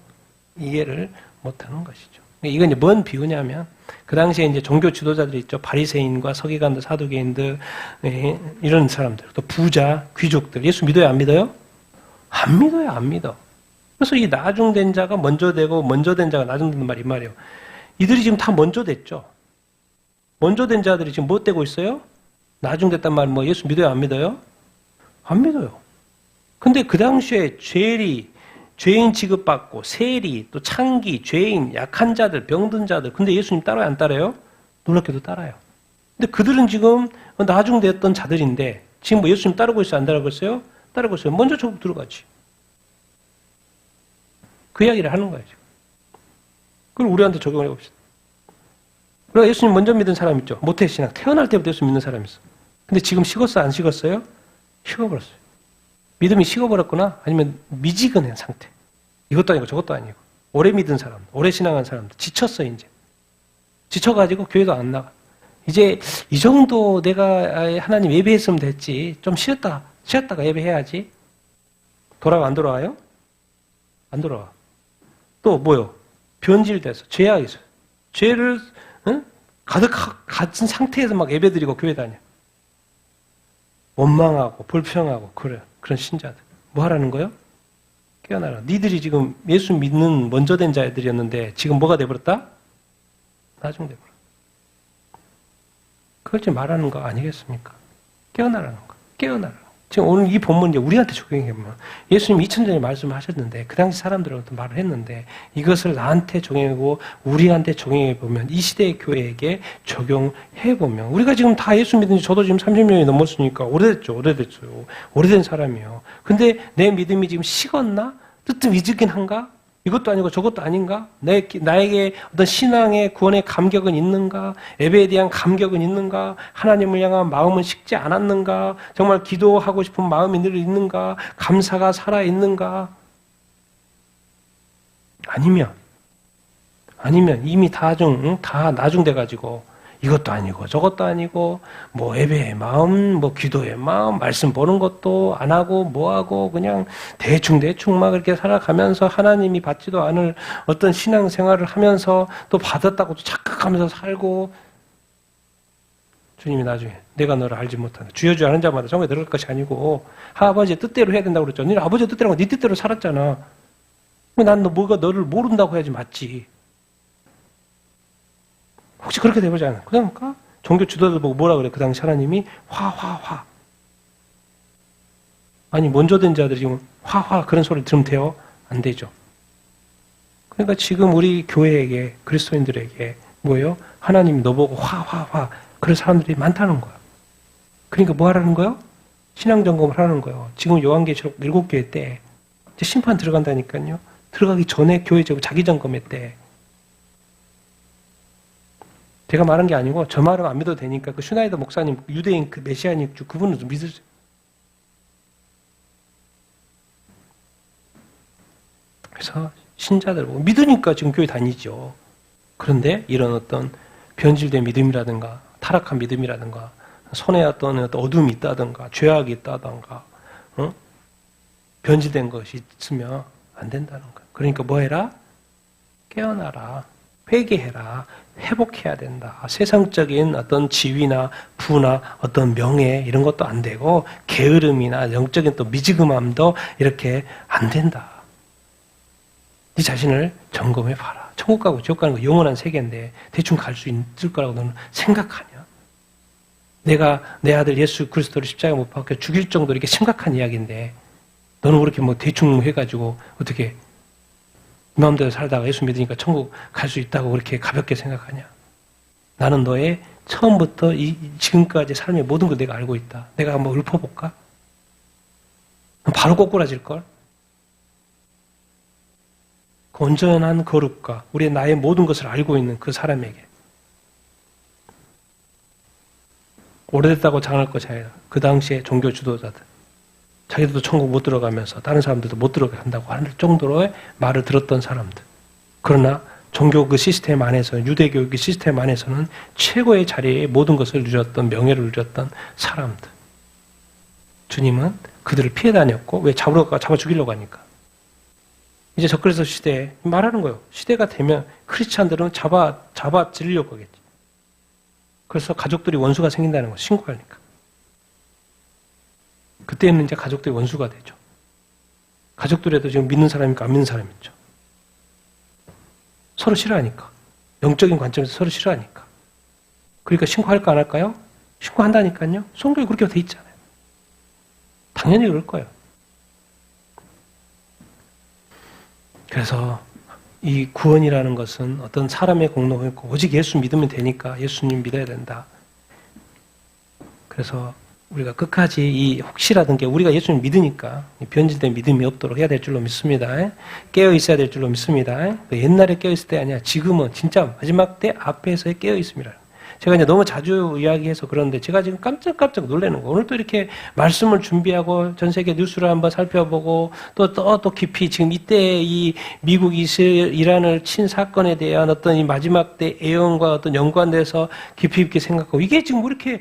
이해를 못하는 것이죠. 이건 이제 뭔 비유냐면 그 당시에 이제 종교 지도자들이 있죠. 바리새인과 서기관들, 사두개인들 이런 사람들, 또 부자, 귀족들. 예수 믿어요, 안 믿어요? 안 믿어요, 안 믿어. 그래서 이 나중된 자가 먼저 되고 먼저 된 자가 나중된 말이 말이에요. 이들이 지금 다 먼저 됐죠. 먼저 된 자들이 지금 뭐 되고 있어요? 나중됐단 말, 뭐 예수 믿어요, 안 믿어요? 안 믿어요. 근데 그 당시에 죄인 취급받고 세리, 또 창기, 죄인, 약한 자들, 병든 자들. 근데 예수님 따라요, 안 따라요? 놀랍게도 따라요. 근데 그들은 지금 나중됐던 자들인데 지금 뭐 예수님 따르고 있어요, 안 따르고 있어요? 따르고 있어요. 먼저 저국 들어가지. 그 이야기를 하는 거예요, 지금. 그걸 우리한테 적용해 봅시다. 우리가 예수님 먼저 믿은 사람 있죠? 모태신앙. 태어날 때부터 예수 믿는 사람이 있어. 근데 지금 식었어요, 안 식었어요? 식어버렸어요. 믿음이 식어버렸구나? 아니면 미지근한 상태. 이것도 아니고 저것도 아니고. 오래 믿은 사람, 오래 신앙한 사람들. 지쳤어, 이제. 지쳐가지고 교회도 안 나가. 이제 이 정도 내가 하나님 예배했으면 됐지. 좀 쉬었다가 예배해야지. 돌아가, 안 돌아와요? 안 돌아와. 또 뭐요? 변질돼서 죄악이 있어요. 죄를 가득 갇힌 상태에서 막 예배드리고 교회 다녀. 원망하고 불평하고 그런 신자들. 뭐 하라는 거예요? 깨어나라. 니들이 지금 예수 믿는 먼저 된 자들이었는데 지금 뭐가 돼버렸다? 나중 돼버렸다. 그걸 지금 말하는 거 아니겠습니까? 깨어나라는 거. 깨어나라. 지금 오늘 이 본문 이제 우리한테 적용해보면 예수님 2000년에 말씀하셨는데 그 당시 사람들한테 말을 했는데 이것을 나한테 적용하고 우리한테 적용해보면 이 시대의 교회에게 적용해보면 우리가 지금 다 예수 믿은 지 저도 지금 30년이 넘었으니까 오래됐어요. 오래된 사람이에요. 근데 내 믿음이 지금 식었나? 뜨뜻미지근한가? 이것도 아니고 저것도 아닌가? 나에게 어떤 신앙의 구원의 감격은 있는가? 예배에 대한 감격은 있는가? 하나님을 향한 마음은 식지 않았는가? 정말 기도하고 싶은 마음이 늘 있는가? 감사가 살아있는가? 아니면 이미 다 나중돼가지고 이것도 아니고 저것도 아니고 뭐 예배의 마음, 뭐 기도의 마음, 말씀 보는 것도 안 하고 뭐 하고 그냥 대충 막 이렇게 살아가면서 하나님이 받지도 않을 어떤 신앙생활을 하면서 또 받았다고 착각하면서 살고 주님이 나중에 내가 너를 알지 못한다. 주여 하는 자마다 정말 들어갈 것이 아니고 아버지의 뜻대로 해야 된다고 그랬죠. 너는 아버지의 뜻대로 하고 네 뜻대로 살았잖아. 난 너를 모른다고 해야지 맞지. 혹시 그렇게 되보지 않아요? 그러니까 종교 지도자들 보고 뭐라 그래? 그 당시 하나님이 화. 아니 먼저 된 자들이 지금 화 그런 소리를 들으면 돼요? 안 되죠. 그러니까 지금 우리 교회에게 그리스도인들에게 뭐예요? 하나님이 너보고 화 그런 사람들이 많다는 거야. 그러니까 뭐 하라는 거예요? 신앙 점검을 하라는 거예요. 지금 요한계시록 7교회 때 이제 심판 들어간다니까요. 들어가기 전에 교회 자기 점검했대. 제가 말한 게 아니고 저 말은 안 믿어도 되니까 그 슈나이더 목사님 유대인 그 메시아님 그분은 좀 믿으세요. 그래서 신자들 보고 믿으니까 지금 교회 다니죠. 그런데 이런 어떤 변질된 믿음이라든가 타락한 믿음이라든가 손에 어떤 어둠이 있다든가 죄악이 있다든가 변질된 것이 있으면 안 된다는 거예요. 그러니까 뭐 해라? 깨어나라. 회개해라. 회복해야 된다. 세상적인 어떤 지위나 부나 어떤 명예 이런 것도 안 되고 게으름이나 영적인 또 미지근함도 이렇게 안 된다. 네 자신을 점검해 봐라. 천국 가고 지옥 가는 거 영원한 세계인데 대충 갈 수 있을 거라고 너는 생각하냐? 내가 내 아들 예수 그리스도를 십자가에 못 박혀 죽일 정도로 이렇게 심각한 이야기인데 너는 그렇게 뭐 대충 해가지고 어떻게 마음대로 살다가 예수 믿으니까 천국 갈 수 있다고 그렇게 가볍게 생각하냐? 나는 너의 처음부터 지금까지 삶의 모든 걸 내가 알고 있다. 내가 한번 읊어볼까? 바로 꼬꾸라질걸? 그 온전한 거룩과 우리의 나의 모든 것을 알고 있는 그 사람에게 오래됐다고 장할 것이 아니라 그 당시에 종교 지도자들 자기들도 천국 못 들어가면서 다른 사람들도 못 들어가게 한다고 할 정도로의 말을 들었던 사람들. 그러나 종교 그 시스템 안에서 유대교육 그 시스템 안에서는 최고의 자리에 모든 것을 누렸던 명예를 누렸던 사람들. 주님은 그들을 피해 다녔고 왜 잡아 죽이려고 하니까. 이제 적그리스도 시대에 말하는 거예요. 시대가 되면 크리스찬들은 잡아 지르려고 하겠지. 그래서 가족들이 원수가 생긴다는 거 신고하니까. 그때는 이제 가족들이 원수가 되죠. 가족들에도 지금 믿는 사람이 있고 안 믿는 사람이 있죠. 서로 싫어하니까. 영적인 관점에서 서로 싫어하니까. 그러니까 신고할까 안 할까요? 신고한다니까요. 성경에 그렇게 돼 있잖아요. 당연히 그럴 거예요. 그래서 이 구원이라는 것은 어떤 사람의 공로가 있고 오직 예수 믿으면 되니까 예수님 믿어야 된다. 그래서 우리가 끝까지 이 혹시라든 게 우리가 예수님 믿으니까 변질된 믿음이 없도록 해야 될 줄로 믿습니다. 깨어 있어야 될 줄로 믿습니다. 옛날에 깨어 있을 때 아니야. 지금은 진짜 마지막 때 앞에서 깨어 있습니다. 제가 이제 너무 자주 이야기해서 그런데 제가 지금 깜짝깜짝 놀라는 거. 오늘 또 이렇게 말씀을 준비하고 전 세계 뉴스를 한번 살펴보고 또 깊이 지금 이때 이 미국 이란을 친 사건에 대한 어떤 이 마지막 때 애언과 어떤 연관돼서 깊이 있게 생각하고 이게 지금 뭐 이렇게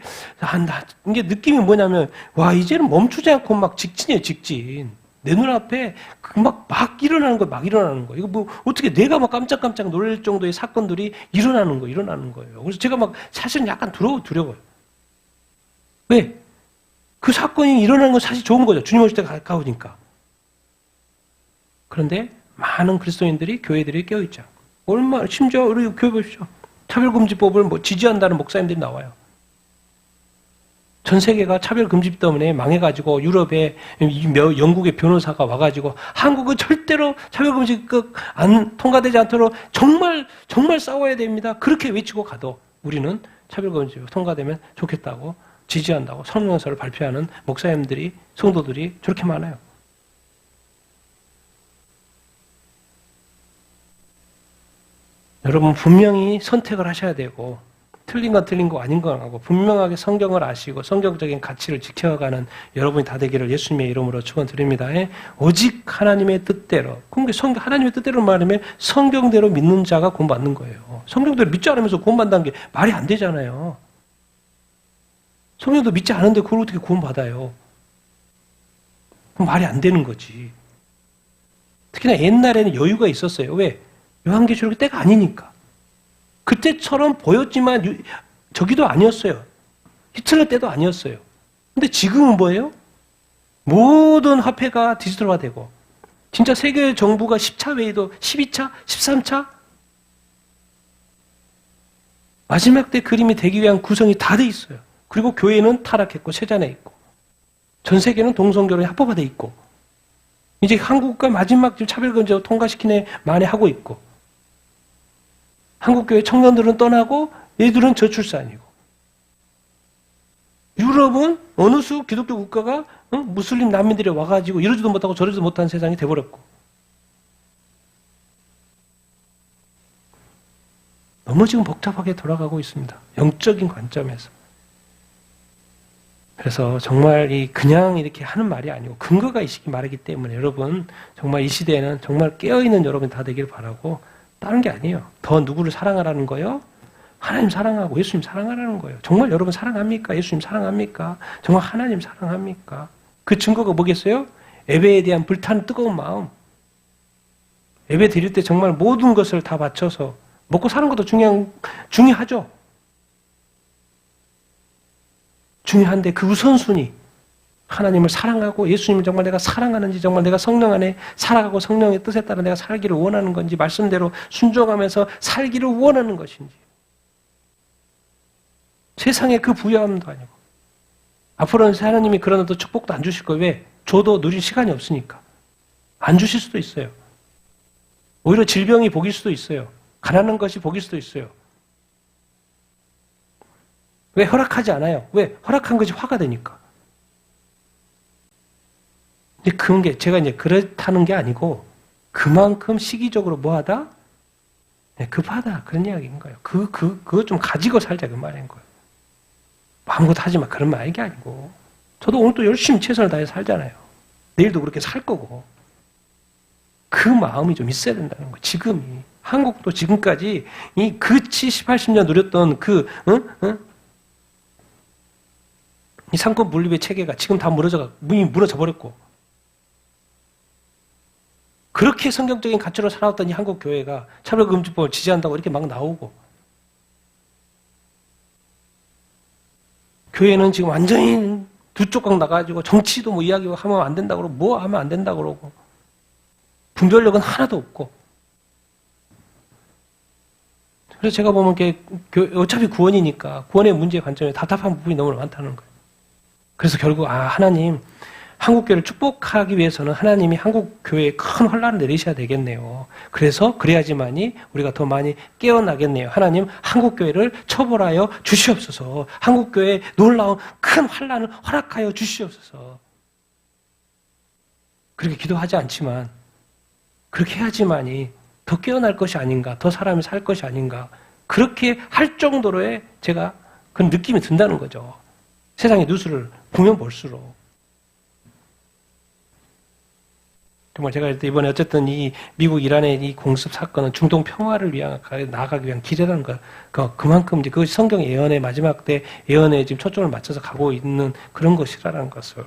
이게 느낌이 뭐냐면 와 이제는 멈추지 않고 막 직진이에요 직진. 내 눈앞에 막 일어나는 거예요. 막 일어나는 거예요. 이거 뭐 어떻게 내가 막 깜짝깜짝 놀랄 정도의 사건들이 일어나는 거예요. 그래서 제가 막 사실은 약간 두려워요. 왜? 그 사건이 일어나는 건 사실 좋은 거죠. 주님 오실 때가 가까우니까. 그런데 많은 그리스도인들이 교회들이 깨어있지 않고 얼마나 심지어 우리 교회 보십시오. 차별금지법을 뭐 지지한다는 목사님들이 나와요. 전 세계가 차별금지 때문에 망해가지고 유럽에 영국의 변호사가 와가지고 한국은 절대로 차별금지법 안 통과되지 않도록 정말 싸워야 됩니다. 그렇게 외치고 가도 우리는 차별금지법 통과되면 좋겠다고 지지한다고 성명서를 발표하는 목사님들이 성도들이 저렇게 많아요. 여러분 분명히 선택을 하셔야 되고 틀린 건 틀린 거 아닌 건 하고 분명하게 성경을 아시고 성경적인 가치를 지켜가는 여러분이 다 되기를 예수님의 이름으로 축원드립니다. 오직 하나님의 뜻대로. 그러니까 하나님의 뜻대로 말하면 성경대로 믿는 자가 구원받는 거예요. 성경대로 믿지 않으면서 구원받는다는 게 말이 안 되잖아요. 성경도 믿지 않은데 그걸 어떻게 구원받아요? 그럼 말이 안 되는 거지. 특히나 옛날에는 여유가 있었어요. 왜? 요한계시록의 때가 아니니까. 그때처럼 보였지만 저기도 아니었어요. 히틀러 때도 아니었어요. 근데 지금은 뭐예요? 모든 화폐가 디지털화되고 진짜 세계 정부가 10차 외에도 12차, 13차 마지막 때 그림이 되기 위한 구성이 다 돼 있어요. 그리고 교회는 타락했고 세잔해 있고 전 세계는 동성결혼이 합법화돼 있고 이제 한국과 마지막 차별금지 통과시키네 만에 하고 있고 한국교회 청년들은 떠나고 얘들은 저출산이고 유럽은 어느 수 기독교 국가가 무슬림 난민들이 와가지고 이러지도 못하고 저러지도 못한 세상이 돼버렸고 너무 지금 복잡하게 돌아가고 있습니다. 영적인 관점에서. 그래서 정말 그냥 이렇게 하는 말이 아니고 근거가 있기 말이기 때문에 여러분 정말 이 시대에는 정말 깨어있는 여러분 다 되길 바라고 다른 게 아니에요. 더 누구를 사랑하라는 거예요? 하나님 사랑하고 예수님 사랑하라는 거예요. 정말 여러분 사랑합니까? 예수님 사랑합니까? 정말 하나님 사랑합니까? 그 증거가 뭐겠어요? 예배에 대한 불타는 뜨거운 마음. 예배 드릴 때 정말 모든 것을 다 바쳐서 먹고 사는 것도 중요하죠. 중요한데 그 우선순위 하나님을 사랑하고 예수님을 정말 내가 사랑하는지 정말 내가 성령 안에 살아가고 성령의 뜻에 따라 내가 살기를 원하는 건지 말씀대로 순종하면서 살기를 원하는 것인지 세상에 그 부여함도 아니고 앞으로는 하나님이 그런 어떤 축복도 안 주실 거예요. 왜? 줘도 누릴 시간이 없으니까 안 주실 수도 있어요. 오히려 질병이 복일 수도 있어요. 가난한 것이 복일 수도 있어요. 왜 허락하지 않아요? 왜? 허락한 것이 화가 되니까. 이제 그런 게 제가 이제 그렇다는 게 아니고 그만큼 시기적으로 뭐하다? 네, 급하다. 그런 이야기인 거예요. 그거 좀 가지고 살자. 그 말인 거예요. 아무것도 하지 마. 그런 말이 아니고. 저도 오늘 또 열심히 최선을 다해 살잖아요. 내일도 그렇게 살 거고. 그 마음이 좀 있어야 된다는 거예요. 지금이. 한국도 지금까지 이 70, 80년 누렸던 이 상권 분립의 체계가 지금 다 무너져 버렸고. 그렇게 성경적인 가치로 살아왔던 이 한국 교회가 차별금지법을 지지한다고 이렇게 막 나오고. 교회는 지금 완전히 두 조각 나가지고 정치도 뭐 이야기하면 안 된다고 그러고 뭐 하면 안 된다고 그러고 분별력은 하나도 없고. 그래서 제가 보면 어차피 구원이니까 구원의 문제 관점에 답답한 부분이 너무 많다는 거예요. 그래서 결국 하나님 한국교회를 축복하기 위해서는 하나님이 한국교회에 큰 혼란을 내리셔야 되겠네요. 그래서 그래야지만이 우리가 더 많이 깨어나겠네요. 하나님 한국교회를 처벌하여 주시옵소서. 한국교회에 놀라운 큰 혼란을 허락하여 주시옵소서. 그렇게 기도하지 않지만 그렇게 해야지만이 더 깨어날 것이 아닌가, 더 사람이 살 것이 아닌가, 그렇게 할 정도로의 제가 그런 느낌이 든다는 거죠. 세상의 뉴스를 보면 볼수록. 정말 제가 이번에 어쨌든 이 미국 이란의 이 공습 사건은 중동 평화를 위한 나아가기 위한 길이라는 거, 그만큼 이제 그것이 성경 예언의 마지막 때 예언에 지금 초점을 맞춰서 가고 있는 그런 것이라는 것을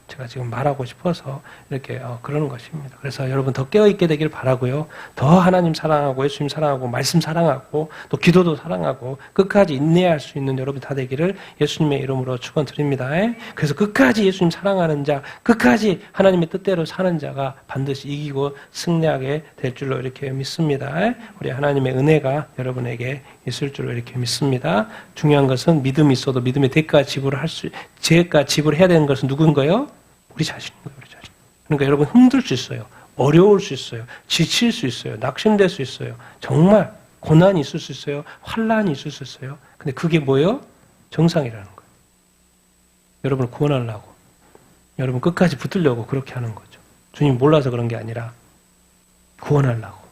제가 지금 말하고 싶어서 이렇게 그러는 것입니다. 그래서 여러분 더 깨어있게 되길 바라고요. 더 하나님 사랑하고 예수님 사랑하고 말씀 사랑하고 또 기도도 사랑하고 끝까지 인내할 수 있는 여러분 다 되기를 예수님의 이름으로 축원드립니다. 그래서 끝까지 예수님 사랑하는 자, 끝까지 하나님의 뜻대로 사는 자가 반드시 이기고 승리하게 될 줄로 이렇게 믿습니다. 우리 하나님의 은혜가 여러분에게 있을 줄로 이렇게 믿습니다. 중요한 것은 믿음이 있어도 믿음의 대가 지불해야 되는 것은 누군가요? 우리 자신인 거예요, 우리 자신. 그러니까 여러분 힘들 수 있어요. 어려울 수 있어요. 지칠 수 있어요. 낙심될 수 있어요. 정말 고난이 있을 수 있어요. 환란이 있을 수 있어요. 근데 그게 뭐예요? 정상이라는 거예요. 여러분을 구원하려고. 여러분 끝까지 붙들려고 그렇게 하는 거죠. 주님 몰라서 그런 게 아니라 구원하려고.